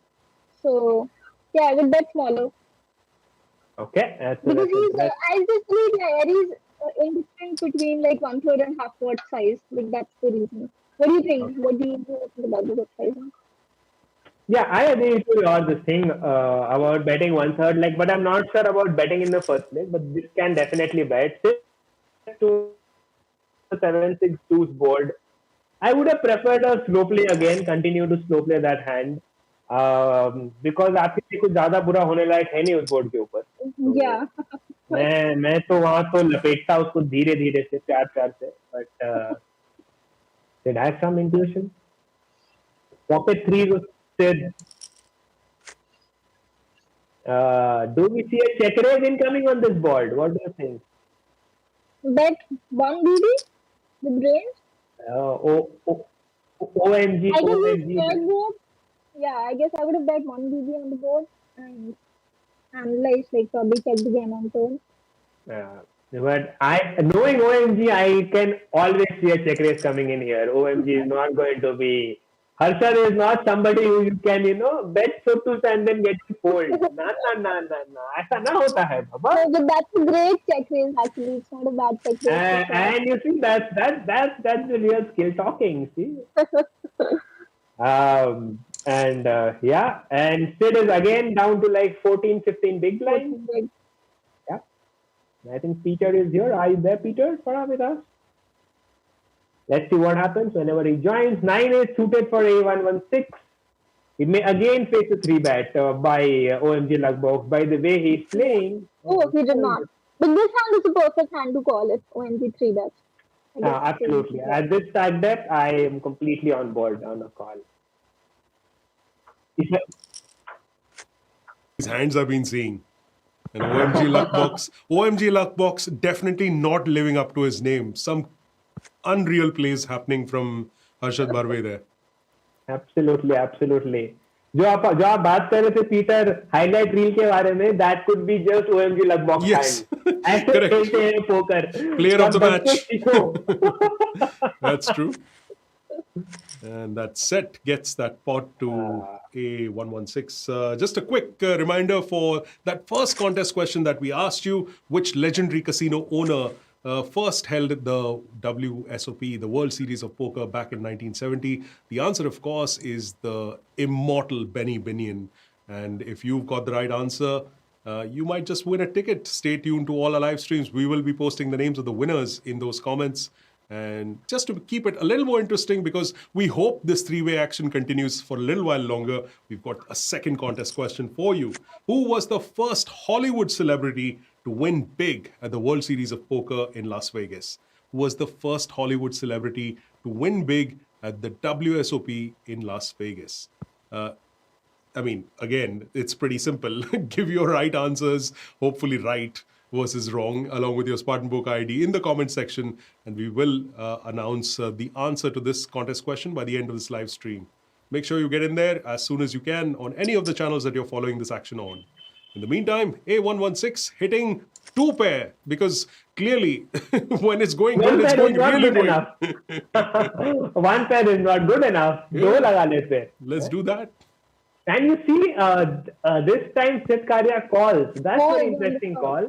So yeah, I will bet smaller. Okay. Because I just need Aries indifferent between like 1/3 and half pot size. Like that's the reason. What do you think? Okay. What do you think about the sizing? Yeah, I agree with your thing about betting 1/3. Like, but I'm not sure about betting in the first place. But this can definitely bet. To 7-6-2's board. I would have preferred a slow play again. Continue to slow play that hand. Because आपके लिए कुछ ज़्यादा बुरा होने लायक है नहीं उस board के ऊपर. Yeah. मैं तो वहाँ तो लपेटता उसको धीरे से प्यार से. But did I have some intuition? Pocket 3 was said. Do we see a check raise incoming on this board? What do you think? Bet 1 BB with brains. OMG, I guess OMG. it's third board. Yeah, I guess I would have bet 1 BB on the board and analyze, like probably check the game on turn. But knowing OMG, I can always see a check raise coming in here. OMG is not going to be. Harshad is not somebody who you can, bet Sotus and then get to fold. No. ऐसा ना होता है, बाबा. No, but that's a great check raise. Actually, it's not a bad check raise. And you see that's the real skill talking. See. And Sid is again down to like 14, 15 big blinds. Yeah. I think Peter is here. Are you there, Peter? Para with us. Let's see what happens whenever he joins. 9 is suited for A116. He may again face a 3-bet by OMG Luckbox. By the way he's playing. Oh, he did not. But this hand is a perfect hand to call if OMG 3-bets. Absolutely. At this stack depth, I am completely on board on a call. His hands have been seeing. And OMG Luckbox definitely not living up to his name. Some unreal plays happening from Harshad Bharve there. Absolutely. जो आप बात कर रहे थे Peter highlight reel के बारे में, that could be just OMG Luckbox Yes. hand. ऐसे खेलते हैं poker. Player of the match. That's true. And that set gets that pot to A116. Just a quick reminder for that first contest question that we asked you: which legendary casino owner first held the WSOP, the World Series of Poker, back in 1970? The answer, of course, is the immortal Benny Binion. And if you've got the right answer, you might just win a ticket. Stay tuned to all our live streams. We will be posting the names of the winners in those comments. And just to keep it a little more interesting, because we hope this three-way action continues for a little while longer, we've got a second contest question for you. Who was the first Hollywood celebrity to win big at the World Series of Poker in Las Vegas? Who was the first Hollywood celebrity to win big at the WSOP in Las Vegas? Again, it's pretty simple. Give your right answers, hopefully right versus wrong, along with your Spartan Poker ID in the comment section, and we will announce the answer to this contest question by the end of this live stream. Make sure you get in there as soon as you can on any of the channels that you're following this action on. In the meantime, A116 hitting 2 pair, because clearly when it's going good, it's going really good. 1 pair is not good enough. Yeah. Let's do that. And you see, this time Sid Karya calls. That's an interesting call.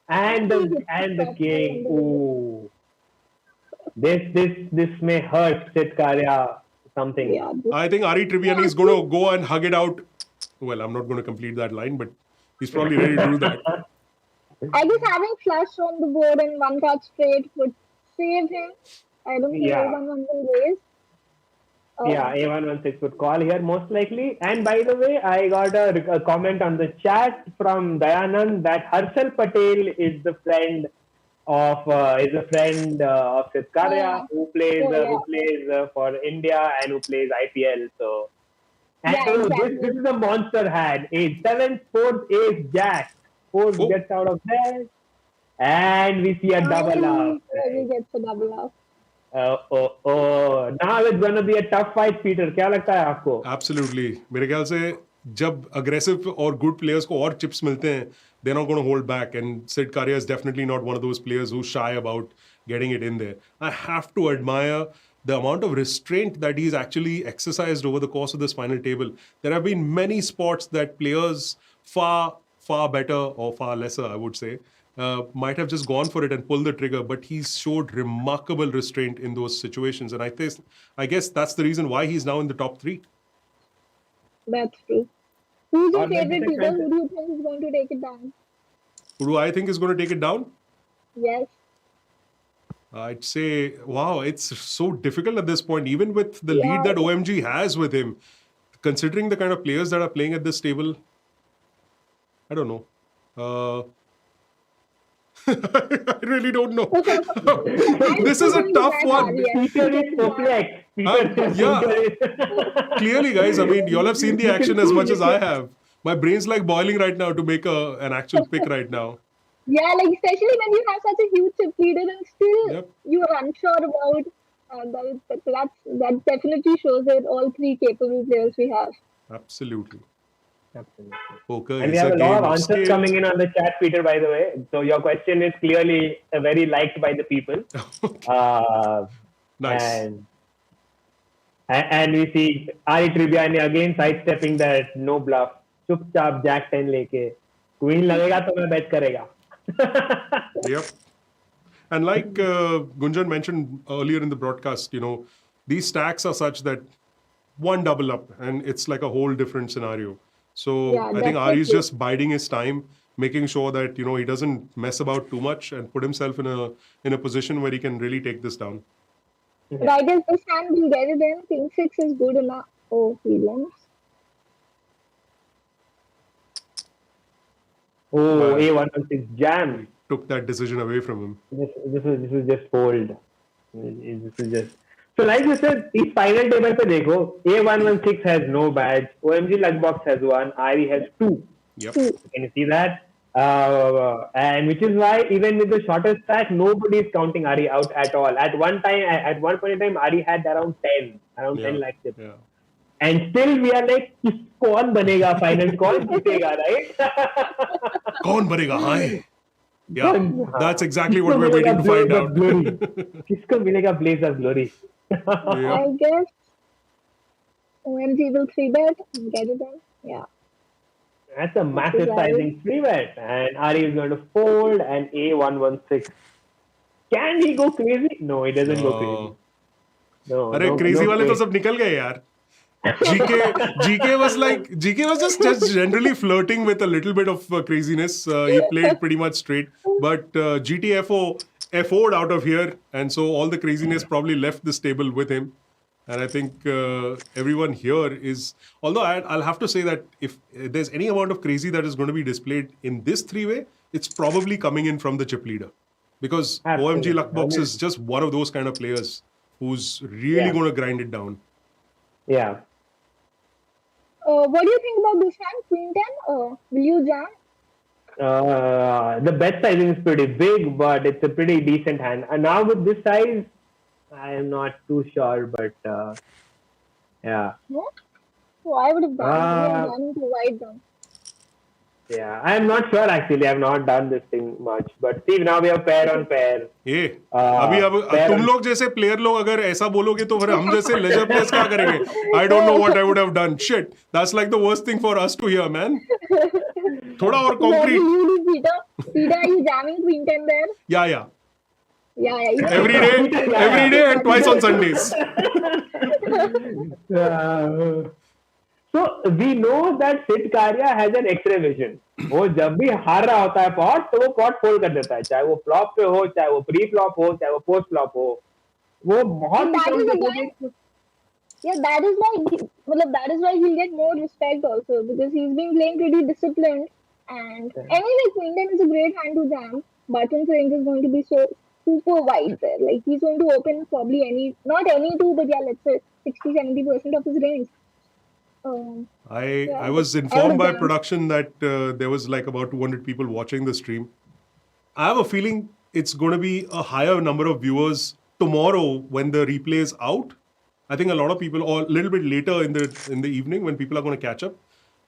And the king. Ooh, this may hurt Sid Karya something. Yeah. I think Ari Triviani is going to go and hug it out. Well, I'm not going to complete that line, but he's probably ready to do that. I guess having flush on the board and 1 card straight would save him. I don't think A1 will raise. A116 would call here most likely. And by the way, I got a comment on the chat from Dayanand that Harshal Patel is the friend of Sid Karya, who plays for India and who plays IPL. So, this is a monster hand. Ace 7, 4th, ace jack. 4 gets out of there, and we see a double up. He gets a double up. Now it's going to be a tough fight, Peter. क्या लगता है आपको? Absolutely. मेरे ख्याल से जब aggressive और good players को और chips मिलते हैं, they're not going to hold back. And Sid Karya is definitely not one of those players who's shy about getting it in there. I have to admire the amount of restraint that he's actually exercised over the course of this final table. There have been many spots that players far better or far lesser, I would say, might have just gone for it and pulled the trigger, but he's showed remarkable restraint in those situations. And I guess that's the reason why he's now in the top 3. That's true. Who's your favorite Peter? Who do you think is going to take it down? Who do I think is going to take it down? Yes. I'd say, wow, it's so difficult at this point, even with the lead that OMG has with him. Considering the kind of players that are playing at this table, I don't know. I really don't know. This is a tough one. Clearly, guys, I mean, y'all have seen the action as much as I have. My brain's like boiling right now to make an actual pick right now. Yeah, like especially when you have such a huge chip leader and still Yep. you are unsure about that definitely shows that all three capable players we have. Absolutely. Absolutely. Poker And we is have a a lot game of of answers skill. coming in on the chat, Peter, by the way. So your question is clearly very liked by the people. Nice. And we see Ari Tribbiani again sidestepping that no bluff. चुपचाप Jack 10 लेके Queen लगेगा तो मैं bet करेगा. Yep. And like Gunjan mentioned earlier in the broadcast, these stacks are such that one double up and it's like a whole different scenario. So Yeah, I think Ari is definitely. just biding his time, making sure that he doesn't mess about too much and put himself in a position where he can really take this down. But I guess this hand will get it in. King 6 is good enough. Oh, he limps. Oh, Wow. A116 jam. Took that decision away from him. This is just fold. This is just. So like you said, इस final table पे देखो, A116 has no badge, OMG Luckbox has 1, Ari has 2. Yep. Can you see that? And which is why even with the shortest stack, nobody is counting Ari out at all. At one point in time, Ari had around 10 lakh chips. Yeah. And still we are like, कौन बनेगा final, कौन जीतेगा, right? कौन बनेगा? Hi. Yeah, हाँ. that's exactly what किसको we're waiting to मिलेगा find Blaze of out. Glory? किसको मिलेगा Blaze of Glory? Yeah. I guess OMG will 3-bet and get it in. Yeah. That's a massive Right. sizing 3-bet. And Ari is going to fold and A116. Can he go crazy? No, he doesn't go crazy. No, अरे no, crazy no वाले तो crazy. सब निकल गए यार. GK was just generally flirting with a little bit of craziness. He played pretty much straight, but GTFO FO'd out of here, and so all the craziness probably left this table with him. And I think everyone here is. Although I'll have to say that if there's any amount of crazy that is going to be displayed in this three-way, it's probably coming in from the chip leader, because Absolutely. OMG Luckbox is just one of those kind of players who's really going to grind it down. Yeah. What do you think about this hand? Queen 10? Will you jam? The bet sizing is pretty big, but it's a pretty decent hand. And now with this size, I am not too sure, but yeah. No? Oh, I would have done. I'm jamming to white down. Yeah, I am not sure actually. I have not done this thing much, but see now we have pair on pair. ये अभी अब तुम लोग जैसे player लोग अगर ऐसा बोलोगे तो फिर हम जैसे लेजर प्लेयर्स क्या करेंगे? I don't know what I would have done. Shit, that's like the worst thing for us to hear, man. थोड़ा और What will concrete. you do, Peter? Peter, are you jamming Queen 10 there? Yeah. Yeah. Every day and twice on Sundays. So we know that Sid Karya has an X-ray vision. वो जब भी हार रहा होता है pot तो वो pot fold कर देता है, चाहे वो फ्लॉप पे हो, चाहे वो प्री फ्लॉप हो, चाहे वो पोस्ट फ्लॉप हो. वो बहुत that is why he'll get more respect also, because he's been playing pretty disciplined. And anyway, Queen 10 is a great hand to jam. Button's range is going to be so super wide there. Like he's going to open probably not any two, but yeah, let's say 60-70% of his range. I was informed by production that there was like about 200 people watching the stream. I have a feeling it's going to be a higher number of viewers tomorrow when the replay is out. I think a lot of people, or a little bit later in the evening when people are going to catch up,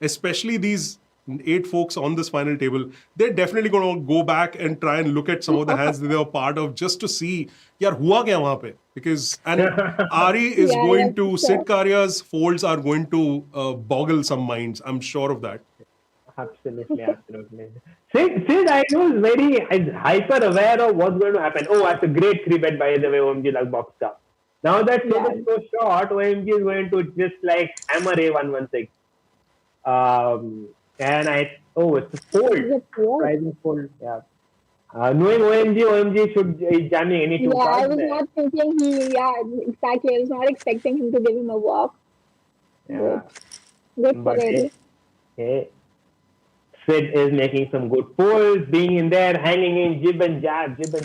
especially these 8 folks on this final table, they're definitely going to go back and try and look at some of the hands that they were part of just to see, yaar, hua kya wahan pe? Because Ari is going to, Sid Karya's folds are going to boggle some minds. I'm sure of that. Absolutely. Sid, I know, is hyper aware of what's going to happen. Oh, that's a great 3-bet by the way, OMG Luckbox ka. Now that Sid is so short, OMG is going to just like hammer A116. And it's a fold. Surprising fold. Yeah. Knowing OMG should be jamming any two cards. I was not thinking exactly. I was not expecting him to give him a walk. Yeah. Good for Eddie. Hey, Sid is making some good folds, being in there, hanging in, jib and jab, Sid mein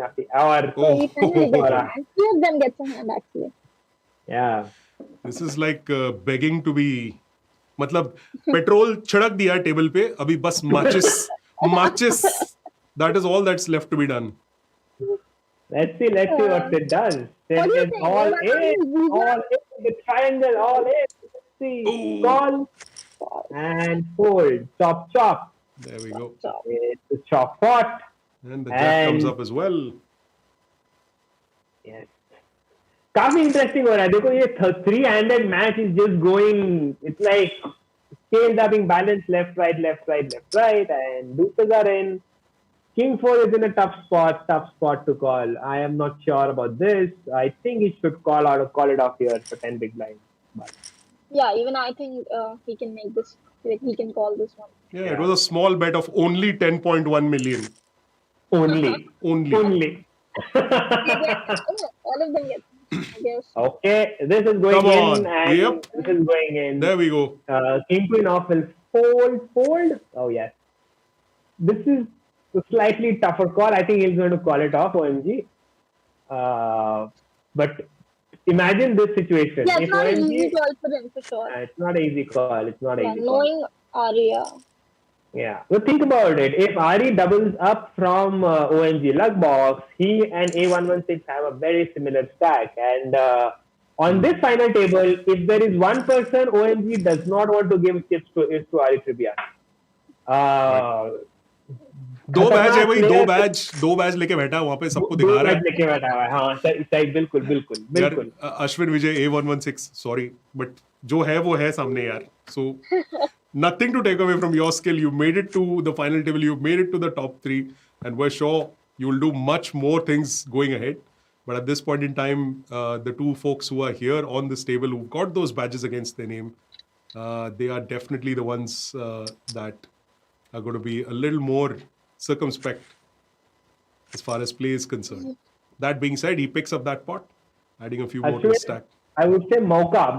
aapki. He finally gets a hand. Few of them gets a hand actually. Yeah. This is like begging to be मतलब petrol छिड़क दिया table पे, अभी बस माचिस. That is all that's left to be done. Let's see what it does. What do you It's think? all A11 in, the triangle, all in. Let's see. Ooh. Call and fold. Chop. There we go. It's a chop pot. And the jack comes up as well. Yes. काफी interesting हो रहा है. देखो ये 3-handed match is just going. It's like scales are being balanced left, right, and deuces are in. King 4 is in a tough spot to call. I am not sure about this. I think he should call it off here for 10 big blinds. But Yeah, even I think he can make this. Like, he can call this one. Yeah, it was a small bet of only 10.1 million. only. All of them get, I guess. Okay, this is going Come on. in, and Yep. this is going in. There we go. King Queen off will fold. Oh yes, this is a slightly tougher call. I think he's going to call it off. OMG. But imagine this situation. Yeah, If it's not an OMG, easy call for him for sure. it's not an easy call. Knowing Arya. Yeah. Well, think about it. If Ari doubles up from OMG luck box, he and A116 have a very similar stack. And on this final table, if there is one person OMG does not want to give chips to, is to Ari Trivia. दो batch है भाई, दो batch लेके बैठा है वहां पे, सबको दिखा रहा है. लेके बैठा हुआ है. हाँ, सही, बिल्कुल. अश्विन विजय A116, सॉरी, बट जो है वो है सामने यार. So nothing to take away from your skill. You made it to the final table. You made it to the top 3, and we're sure you will do much more things going ahead. But at this point in time, the two folks who are here on this table who got those badges against their name, they are definitely the ones that are going to be a little more circumspect as far as play is concerned. That being said, he picks up that pot, adding a few more to the stack. I would say Mauka.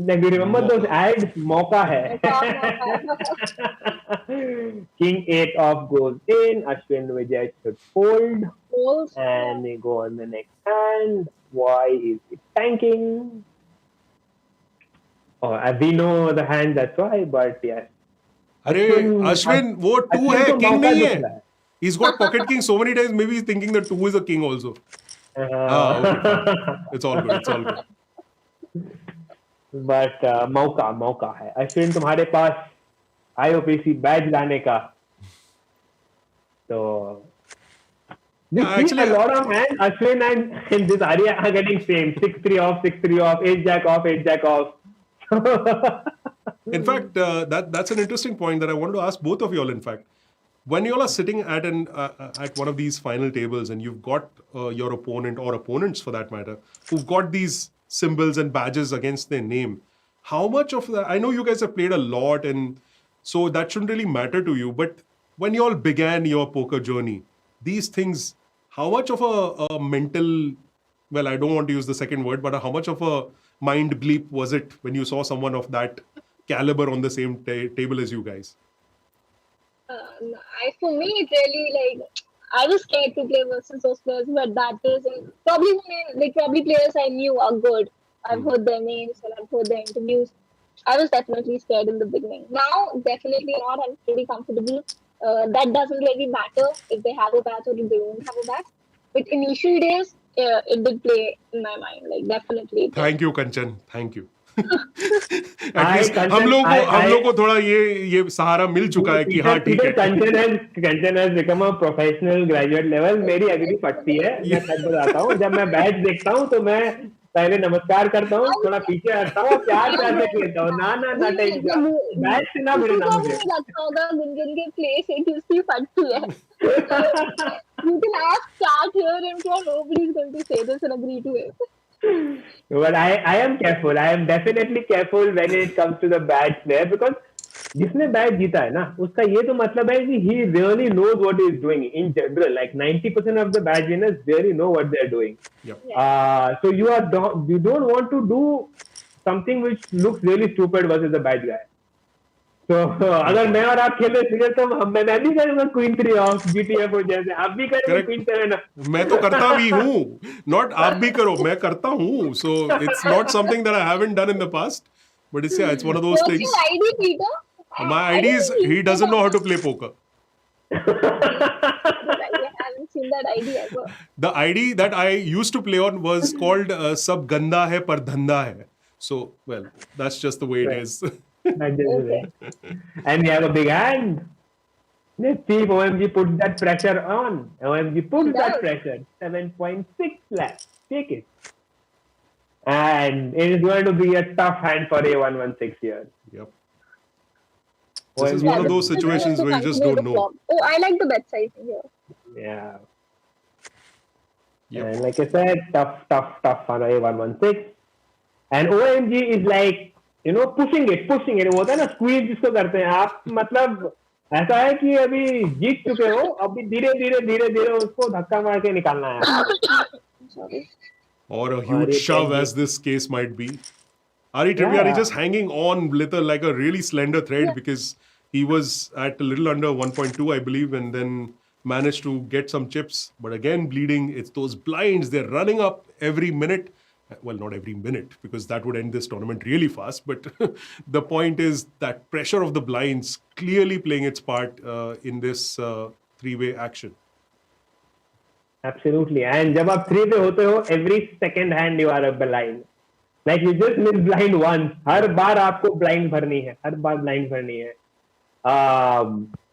Like, you remember those ads? Mauka hai. King 8 off goes in. Ashwin Vijay should fold. And we go on the next hand. Why is it tanking? Oh, we know the hand, that's why, but yes. अरे Ashwin, वो 2 है, king नहीं है. He's got pocket king so many times, maybe he's thinking that 2 is a king also. Okay. It's all good. But मौका है. Ashwin, तुम्हारे पास IOPC badge लाने का. So actually a lot of hands, Ashwin and this Arya are getting same. 6-3 off, 6-3 off, 8-jack off, 8-jack off. In fact, that's an interesting point that I want to ask both of you all. In fact, when you all are sitting at one of these final tables and you've got your opponent or opponents for that matter who've got these symbols and badges against their name, how much of that? I know you guys have played a lot, and so that shouldn't really matter to you. But when you all began your poker journey, these things, how much of a mental, well, I don't want to use the second word, but how much of a mind bleep was it when you saw someone of that caliber on the same table as you guys? For me, it really, like, I was scared to play versus those players who had bad days, and probably players I knew are good. I've heard their names and I've heard their interviews. I was definitely scared in the beginning. Now, definitely not. I'm pretty comfortable. That doesn't really matter if they have a batch or if they don't have a batch. But initial days, it did play in my mind. Like, definitely. Thank you, Kanchan. Thank you. हम लोग को थोड़ा ये सहारा मिल चुका है कि हाँ ठीक है. कंचन has become a professional graduate level. मेरी अगली फटती है. मैं सच बताता हूँ, जब मैं बैच देखता हूँ तो मैं पहले नमस्कार करता हूँ, थोड़ा पीछे हटता हूँ, प्यार से खेलता हूँ. ना टेंशन, बैच से ना भिड़ना मुझे. लगता होगा गुनगुन के प्ले से कि उसकी फटती है. You can ask chat here and nobody is going to say this and agree to it. But I am careful. I am definitely careful when it comes to the badge player, because जिसने batch जीता है ना, उसका ये तो मतलब है कि he really knows what he is doing in general. Like 90% of the badge winners really know what they are doing. Yep. So you don't want to do something which looks really stupid versus the badge guy. So अगर मैं और आप खेले serial तो मैं भी करूँगा queen 3 of GTF जैसे आप भी करेंगे क्वीन 7. मैं तो करता भी हूँ, not आप भी करो, मैं करता हूँ. So it's not something that I haven't done in the past. But it's one of those What's things. your ID, Peter? My ID is he doesn't know how to play poker. I haven't seen that ID ever. The ID that I used to play on was called Sab Ganda Hai Par Dhanda Hai. So, well, that's just the way it is. That is Okay. it. And we have a big hand. Let's see if OMG puts that pressure on. OMG puts that pressure. 7.6 lakhs. Take it. And it is going to be a tough hand for A116 here. Yep. This is one of those situations where you just don't know. Oh, I like the bet size here. Yeah. Yep. And like I said, tough for A116. And OMG is like, pushing it. वो होता है ना squeeze जिसको करते हैं आप, मतलब ऐसा है कि अभी जीत चुके हो, अभी धीरे उसको धक्का मार के निकालना है. Sorry. Or a huge shove, as this case might be. Ari Trivia just hanging on little like a really slender thread because he was at a little under 1.2, I believe, and then managed to get some chips. But again, bleeding. It's those blinds. They're running up every minute. Well, not every minute, because that would end this tournament really fast. But the point is that pressure of the blinds clearly playing its part in this three-way action. Absolutely. And जब आप 3 पे होते हो, every second hand you are a blind. Like you just miss blind once. हर बार आपको blind भरनी है.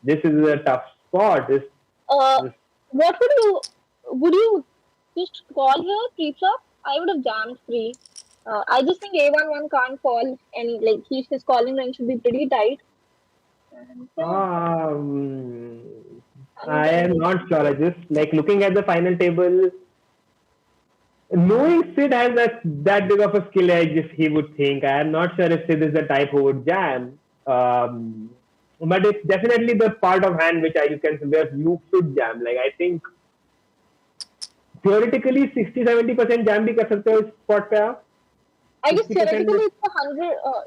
This is a tough spot. What would you just call here, pre-flop? I would have jammed free. I just think A11 can't call any, like his calling range should be pretty tight. I am not sure. I just like looking at the final table. Knowing Sid has that big of a skill edge, if he would think. I am not sure if Sid is the type who would jam. But it's definitely the part of hand where you should jam. Like I think theoretically 60-70% jam bhi kar sakte ho is spot pe aap. I guess theoretically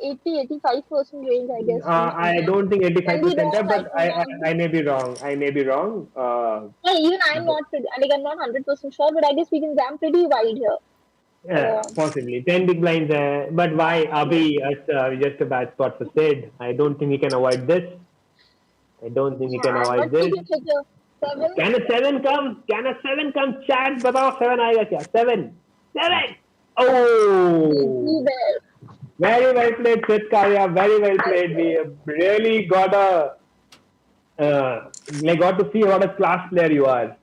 it's 80-85% range, I guess. I don't think 85%, but I may be wrong. Even I'm not 100% sure, but I guess we can jam pretty wide here. Yeah, possibly 10 big blinds. But why? Abhi, it's just a bad spot for Sid. I don't think he can avoid this. Can a 7 come? Chat, batao 7 aayega kya? 7. Oh! Very well played, Sid Kavya. Very well played. We really got to see what a class player you are.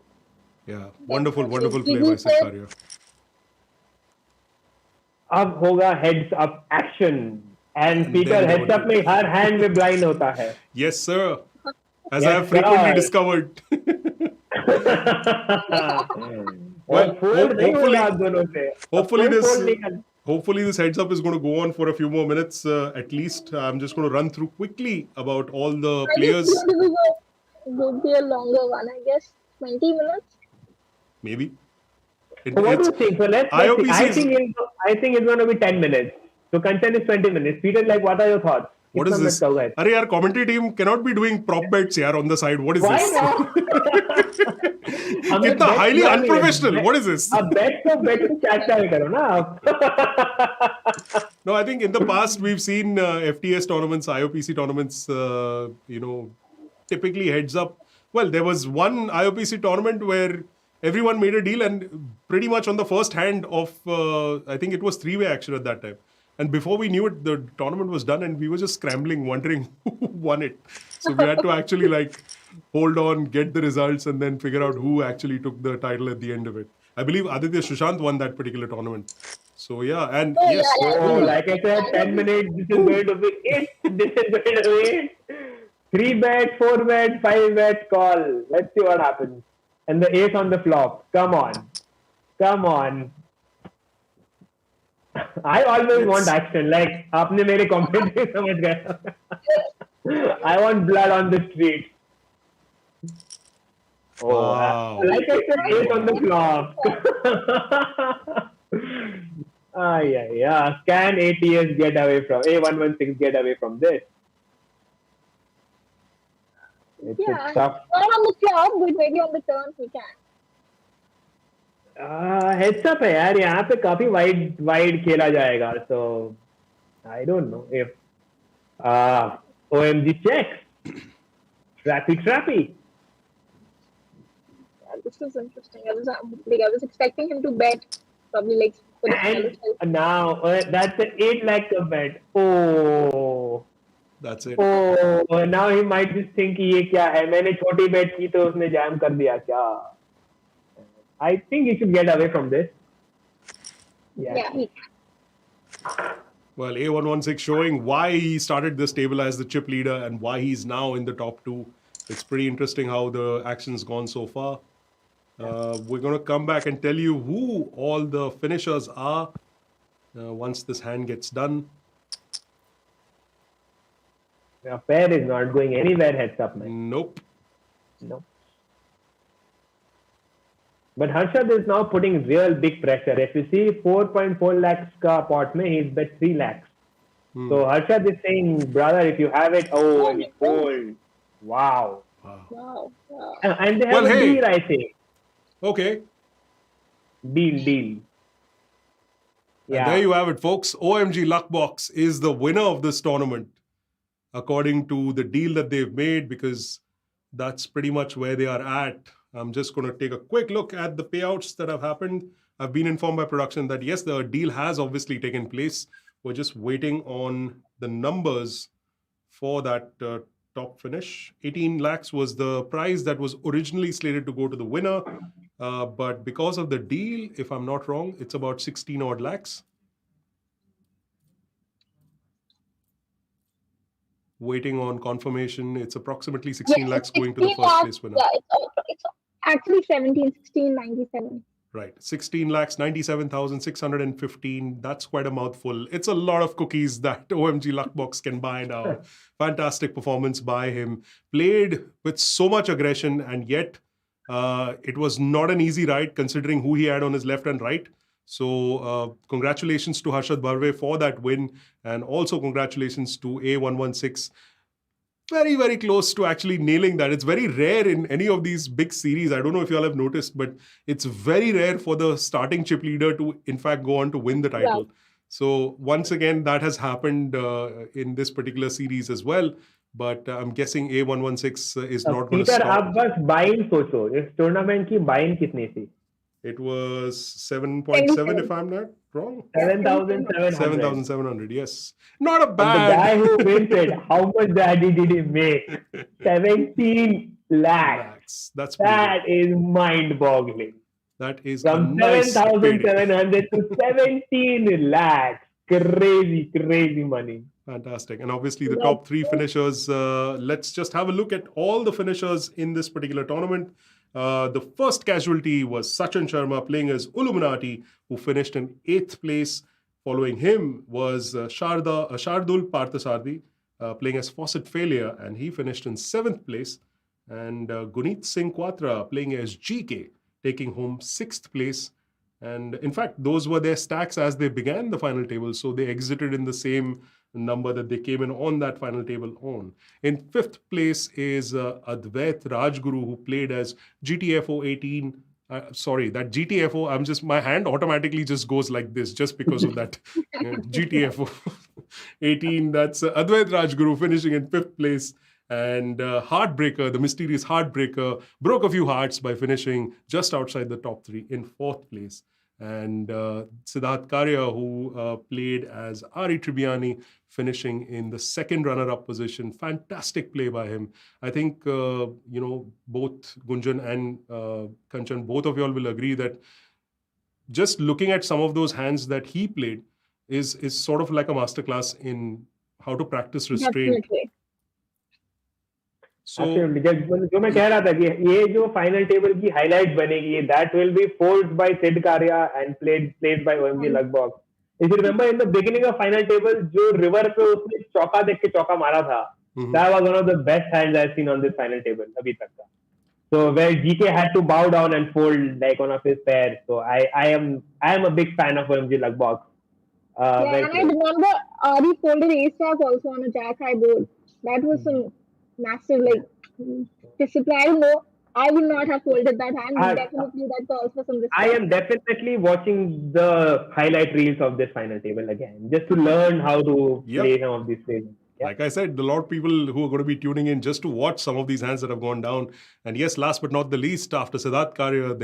Yeah, wonderful play by Sid Kavya. अब होगा heads up action. And Peter, heads up में हर hand में blind होता है. Yes, sir. As I have frequently discovered. Well, hopefully this heads up is going to go on for a few more minutes at least. I'm just going to run through quickly about all the players. It would be a longer one, I guess. 20 minutes? Maybe. What do you think? So let's see. I think it's going to be 10 minutes. So content is 20 minutes. Peter, what are your thoughts? What is this? Arey, our commentary team cannot be doing prop bets here on the side. What is this? It's highly unprofessional. What is this? Bet karo na. No, I think in the past we've seen FTS tournaments, IOPC tournaments, typically heads up. Well, there was one IOPC tournament where everyone made a deal and pretty much on the first hand of, I think it was three-way action at that time. And before we knew it, the tournament was done and we were just scrambling, wondering who won it. So we had to actually hold on, get the results and then figure out who actually took the title at the end of it. I believe Aditya Sushant won that particular tournament. So yeah, and yes. Oh, like I said, 10 minutes, this is going to be it. 3 bet, 4 bet, 5 bet call. Let's see what happens. And the ace on the flop. Come on. I always want action. Like, आपने मेरे commentary समझ गए. I want blood on the street. Oh, wow. Like I said, ace on the flop. Yeah. Can ATS get away from A116 get away from this? It's tough. Not on the flop, but maybe on the turn we can. Heads up है यार, यहाँ पे काफी wide खेला जाएगा. So I don't know if OMG checks. Trappy. Yeah, this is interesting. I was expecting him to bet probably like for the And smallest help. now that's an 8 lakh bet. Oh. That's it. Oh, now he might just think कि ये क्या है मैंने छोटी bet की तो उसने jam कर दिया क्या I think he should get away from this. Yeah, Well, A116 showing why he started this table as the chip leader and why he's now in the top two. It's pretty interesting how the action's gone so far. We're going to come back and tell you who all the finishers are once this hand gets done. The pair is not going anywhere, heads up, man. Nope. No. But Harshad is now putting real big pressure. If you see 4.4 lakhs ka pot mein, he's bet 3 lakhs. So Harshad is saying, brother, if you have it, and you fold. Wow. wow. And they have a deal, I think. Okay. Deal. Yeah. And there you have it, folks. OMG Luck Box is the winner of this tournament, according to the deal that they've made, because that's pretty much where they are at. I'm just going to take a quick look at the payouts that have happened. I've been informed by production that, yes, the deal has obviously taken place. We're just waiting on the numbers for that top finish. 18 lakhs was the prize that was originally slated to go to the winner. But because of the deal, if I'm not wrong, it's about 16 odd lakhs. Waiting on confirmation. It's approximately 16 lakhs going to the first place winner. Yeah, it's actually 1697. Right. 16 lakhs, 97,615. That's quite a mouthful. It's a lot of cookies that OMG Luckbox can buy now. Fantastic performance by him. Played with so much aggression, and yet it was not an easy ride considering who he had on his left and right. So congratulations to Harshad Barve for that win. And also congratulations to A116. Very, very close to actually nailing that. It's very rare in any of these big series. I don't know if you all have noticed, but it's very rare for the starting chip leader to, in fact, go on to win the title. Yeah. So once again, that has happened in this particular series as well. But I'm guessing A116 is not going to stop. Peter, आप बस buy-in सोचो. इस tournament की buy-in कितनी थी? It was 7.7 if I'm not wrong. 7,700. 7,700, yes. Not a bad. And the guy who wins it, how much did he make? 17 lakhs. That is mind-boggling. That is from nice 7,700 to 17 lakhs. Crazy money. Fantastic. And obviously the top three finishers, let's just have a look at all the finishers in this particular tournament. The first casualty was Sachin Sharma playing as Illuminati, who finished in 8th place. Following him was Shardul Parthasarthi playing as Faucet Failure, and he finished in 7th place. And Guneet Singh Quatra playing as GK, taking home 6th place. And in fact, those were their stacks as they began the final table. So they exited in the same number that they came in on that final table on. In 5th place is Advait Rajguru, who played as GTFO 18. Sorry, that GTFO, my hand automatically just goes like this just because of that. GTFO 18, that's Advait Rajguru finishing in 5th place. And Heartbreaker, the mysterious Heartbreaker, broke a few hearts by finishing just outside the top 3 in 4th place. And Siddharth Karya, who played as Ari Tribbiani, finishing in the 2nd runner-up position. Fantastic play by him. I think, both Gunjan and Kanchan, both of you all will agree that just looking at some of those hands that he played is sort of like a masterclass in how to practice restraint. Definitely. So, जो मैं कह रहा था कि ये जो final table की highlight बनेगी, that will be forged by Sid Karya and played by OMG Luckbox. If you remember in the beginning of final table, जो river पे उसने चौका देख के चौका मारा था, that was one of the best hands I've seen on this final table अभी तक का. So where GK had to bow down and fold like one of his pairs. So I am a big fan of OMG Luckbox. And I remember Ari folded ace jack also on a jack high board. That was some massive discipline. I don't know I would not have folded that hand. I- Definitely, that calls for some respect. I am definitely watching the highlight reels of this final table again, just to learn how to Yep. play some of these plays. Yeah. Like I said, a lot of people who are going to be tuning in just to watch some of these hands that have gone down. And yes, last but not the least, after Siddharth Karya,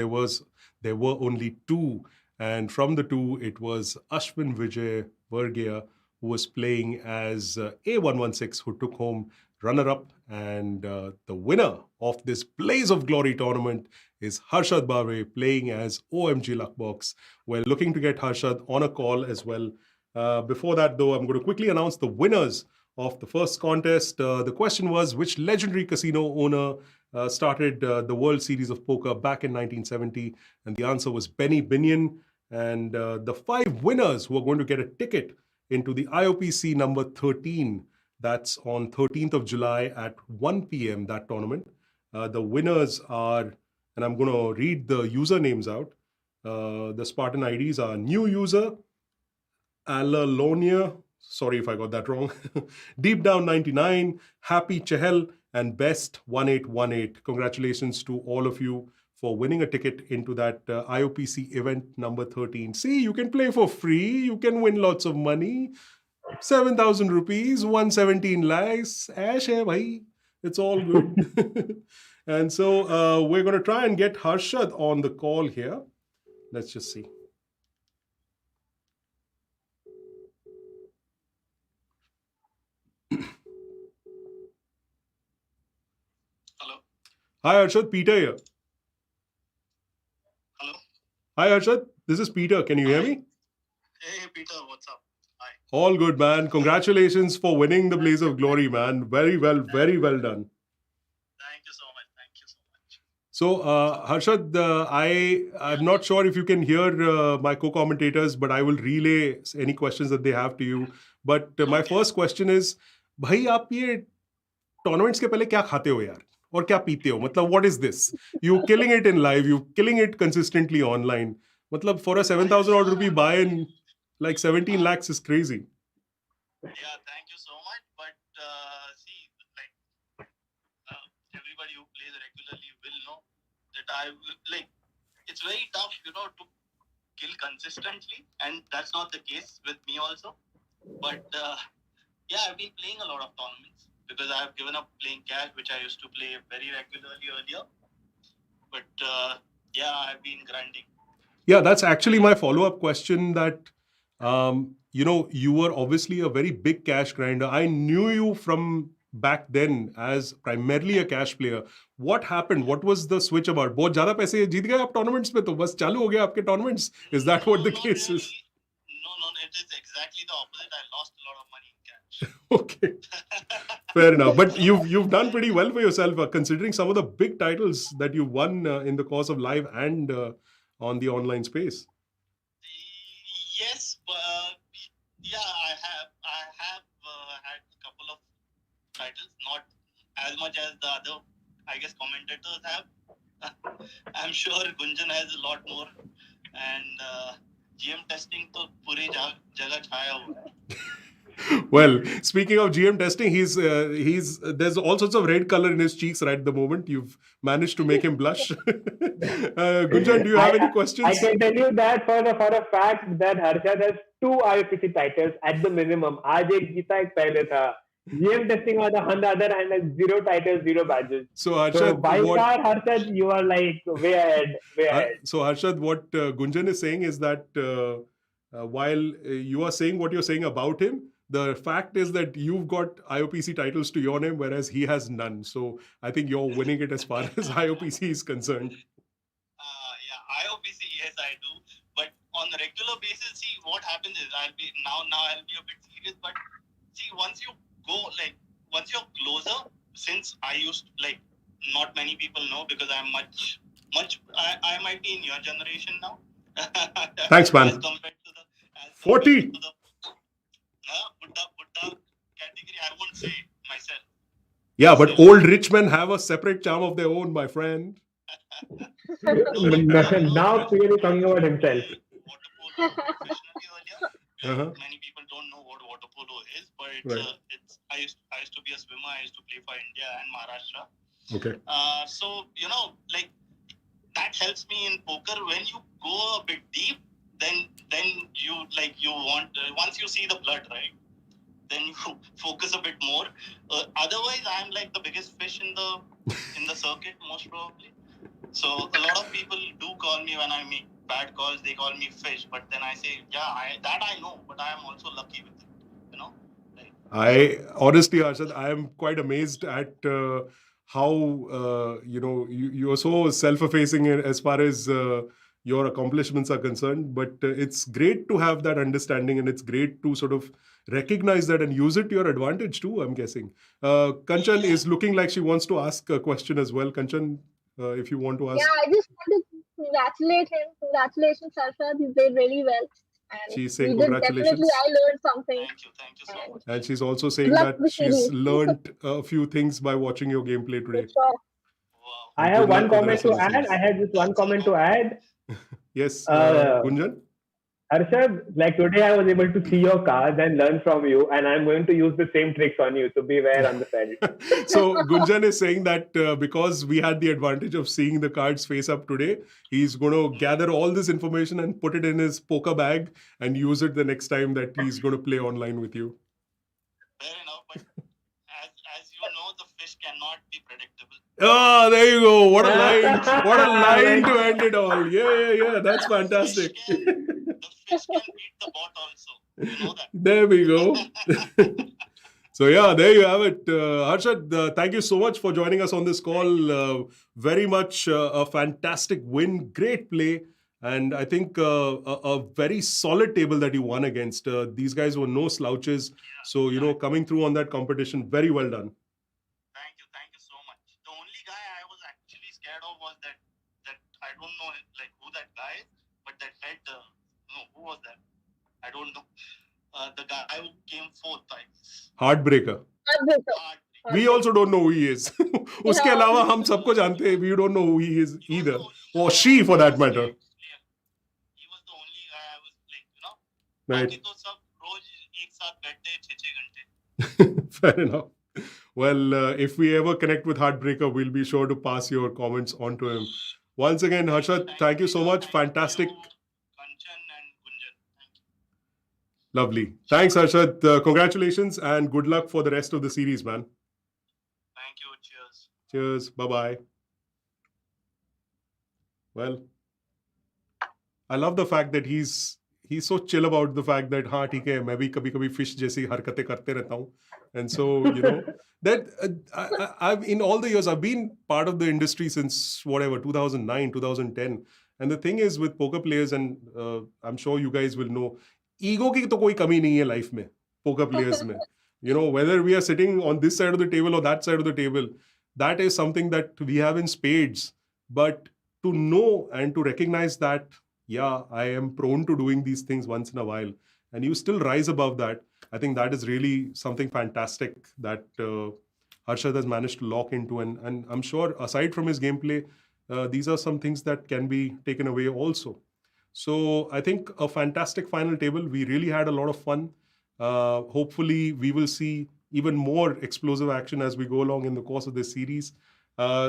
there were only two. And from the two, it was Ashwin Vijay Vergia, who was playing as A116, who took home runner-up. And the winner of this Blaze of Glory tournament is Harshad Bave, playing as OMG Luckbox. We're looking to get Harshad on a call as well. Before that, though, I'm going to quickly announce the winners of the first contest. The question was, which legendary casino owner started the World Series of Poker back in 1970? And the answer was Benny Binion. And the 5 winners who are going to get a ticket into the IOPC number 13, that's on 13th of July at 1 p.m., that tournament. The winners are, and I'm going to read the usernames out. The Spartan IDs are new user, Alalonia, sorry if I got that wrong, Deep Down 99, Happy Chehel, and Best 1818. Congratulations to all of you for winning a ticket into that IOPC event number 13. See, you can play for free, you can win lots of money. 7,000 rupees, 117 lakhs, ash hai bhai. It's all good. And so we're going to try and get Harshad on the call here. Let's just see. Hello. Hi Harshad, Peter here. Hello. Hi Harshad, this is Peter. Can you hear me? Hey Peter, what's up? Hi. All good, man. Congratulations for winning the Blaze of Glory, man. Very well done. Thank you so much. Thank you so much. So, Harshad, I'm not sure if you can hear my co-commentators, but I will relay any questions that they have to you. But my first question is, भाई आप ये tournaments के पहले क्या खाते हो यार? और क्या पीते हो? मतलब, what is this? You killing it in live, you killing it consistently online. मतलब, for a 7,000 odd rupee buy-in, like 17 lakhs is crazy. Yeah, thank you so much. But see, like everybody who plays regularly will know that it's very tough, to kill consistently, and that's not the case with me also. But yeah, I've been playing a lot of tournaments because I've given up playing cash, which I used to play very regularly earlier. But yeah, I've been grinding. Yeah, that's actually my follow-up question that, you were obviously a very big cash grinder. I knew you from back then as primarily a cash player. What happened? What was the switch about? बहुत ज़्यादा पैसे जीत गए आप tournaments में तो बस चालू हो गया आपके tournaments. Is that what the case really. is? No, it is exactly the opposite. I lost a lot of money in cash. Okay. Fair enough. But you've done pretty well for yourself, considering some of the big titles that you won in the course of live and on the online space. Yes, yeah, I have had a couple of titles, not as much as the other, I guess, commentators have. I'm sure Gunjan has a lot more, and GM testing to puri jagah chhaya hua hai. Well, speaking of GM testing, he's there's all sorts of red color in his cheeks right at the moment. You've managed to make him blush. Gunjan, do you have any questions? I can tell you that for a fact that Harshad has 2 IOPC titles at the minimum. आज एक जीता एक पहले था. GM testing on the other hand has 0 titles, 0 badges. So Harshad, by far, Harshad, you are like way ahead. So Harshad, what Gunjan is saying is that while you are saying what you're saying about him, the fact is that you've got IOPC titles to your name, whereas he has none. So I think you're winning it as far as IOPC is concerned. Yeah, IOPC, yes, I do. But on a regular basis, see, what happens is I'll be a bit serious. But see, once you're closer, since I used, not many people know because I'm I might be in your generation now. Thanks, man. As compared to 40. Buddha category, I won't say myself. Yeah, but old rich men have a separate charm of their own, my friend. Now clearly talking about himself. Water polo professionally earlier. Many people don't know what water polo is, but Right. I used to be a swimmer. I used to play for India and Maharashtra. Okay. So, like that helps me in poker. When you go a bit deep, then you want, once you see the blood, right? Then you focus a bit more. Otherwise, I'm like the biggest fish in the circuit, most probably. So a lot of people do call me when I make bad calls. They call me fish, but then I say, yeah, I know, but I am also lucky with it. I honestly, Arshad, I am quite amazed at how you are so self-effacing as far as your accomplishments are concerned. But it's great to have that understanding, and it's great to sort of recognize that and use it to your advantage too. I'm guessing. Kanchan is looking like she wants to ask a question as well. Kanchan, if you want to ask. Yeah, I just want to congratulate him. Congratulations, Sarsad. He played really well. And She's saying we did definitely, congratulations. I learned something. Thank you so much. And she's also saying luck that to she's series. learned a few things by watching your gameplay today. For sure. Wow. I And have good luck one for the comment rest of to the add. series. I had just one comment to add. Yes, Uh, Gunjan? Arshad, like today I was able to see your cards and learn from you, and I'm going to use the same tricks on you. So beware on the field. So Gunjan is saying that because we had the advantage of seeing the cards face up today, he's going to gather all this information and put it in his poker bag and use it the next time that he's going to play online with you. Fair enough, but as you know, the fish cannot be predictable. Oh, there you go. What a line. What a line to end it all. Yeah. That's fantastic. The fish can beat the bot also. You know that. There we go. So yeah, there you have it. Harshad, thank you so much for joining us on this call. Very much a fantastic win, great play, and I think a very solid table that you won against. These guys were no slouches. So, coming through on that competition, very well done. Thank you so much. The only guy I was actually scared of was that I don't know like who that guy is, but that head, no, who was that? I don't know. The guy who came fourth, Heartbreaker. We also don't know who he is. उसके अलावा हम सबको जानते हैं. We don't know who he is either, or she for that matter. He was the only guy I was like, Right. बाकी तो सब रोज एक साथ बैठते 6 घंटे. Fair enough. Well, if we ever connect with Heartbreaker, we'll be sure to pass your comments on to him. Once again, Harshad, thank you so much. Fantastic. Kanchan and Gunjan. Thank you. Lovely. Thanks, Harshad. Congratulations and good luck for the rest of the series, man. Thank you. Cheers. Cheers. Bye-bye. Well, I love the fact that he's so chill about the fact that हाँ ठीक है मैं भी कभी-कभी fish जैसी हरकतें करते रहता हूँ. And so, that I've in all the years, I've been part of the industry since whatever, 2009, 2010. And the thing is with poker players, and I'm sure you guys will know, ego की तो कोई कमी नहीं है life में, poker players में. Whether we are sitting on this side of the table or that side of the table, that is something that we have in spades. But to know and to recognize that, yeah, I am prone to doing these things once in a while, and you still rise above that, I think that is really something fantastic that Harshad has managed to lock into. And I'm sure aside from his gameplay, these are some things that can be taken away also. So I think a fantastic final table. We really had a lot of fun. Hopefully we will see even more explosive action as we go along in the course of this series.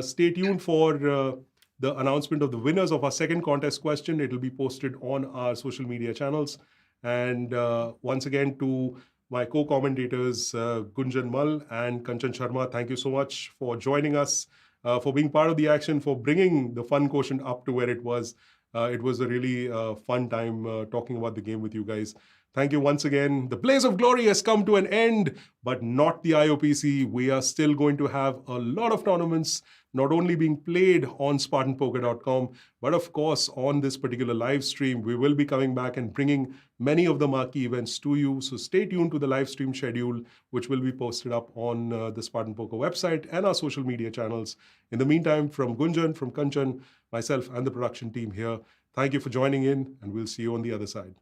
Stay tuned for the announcement of the winners of our second contest question. It will be posted on our social media channels. And once again, to my co-commentators, Gunjan Mal and Kanchan Sharma, thank you so much for joining us, for being part of the action, for bringing the fun quotient up to where it was. It was a really fun time talking about the game with you guys. Thank you once again. The Blaze of Glory has come to an end, but not the IOPC. We are still going to have a lot of tournaments, not only being played on SpartanPoker.com, but of course on this particular live stream. We will be coming back and bringing many of the marquee events to you. So stay tuned to the live stream schedule, which will be posted up on the Spartan Poker website and our social media channels. In the meantime, from Gunjan, from Kanchan, myself and the production team here, thank you for joining in, and we'll see you on the other side.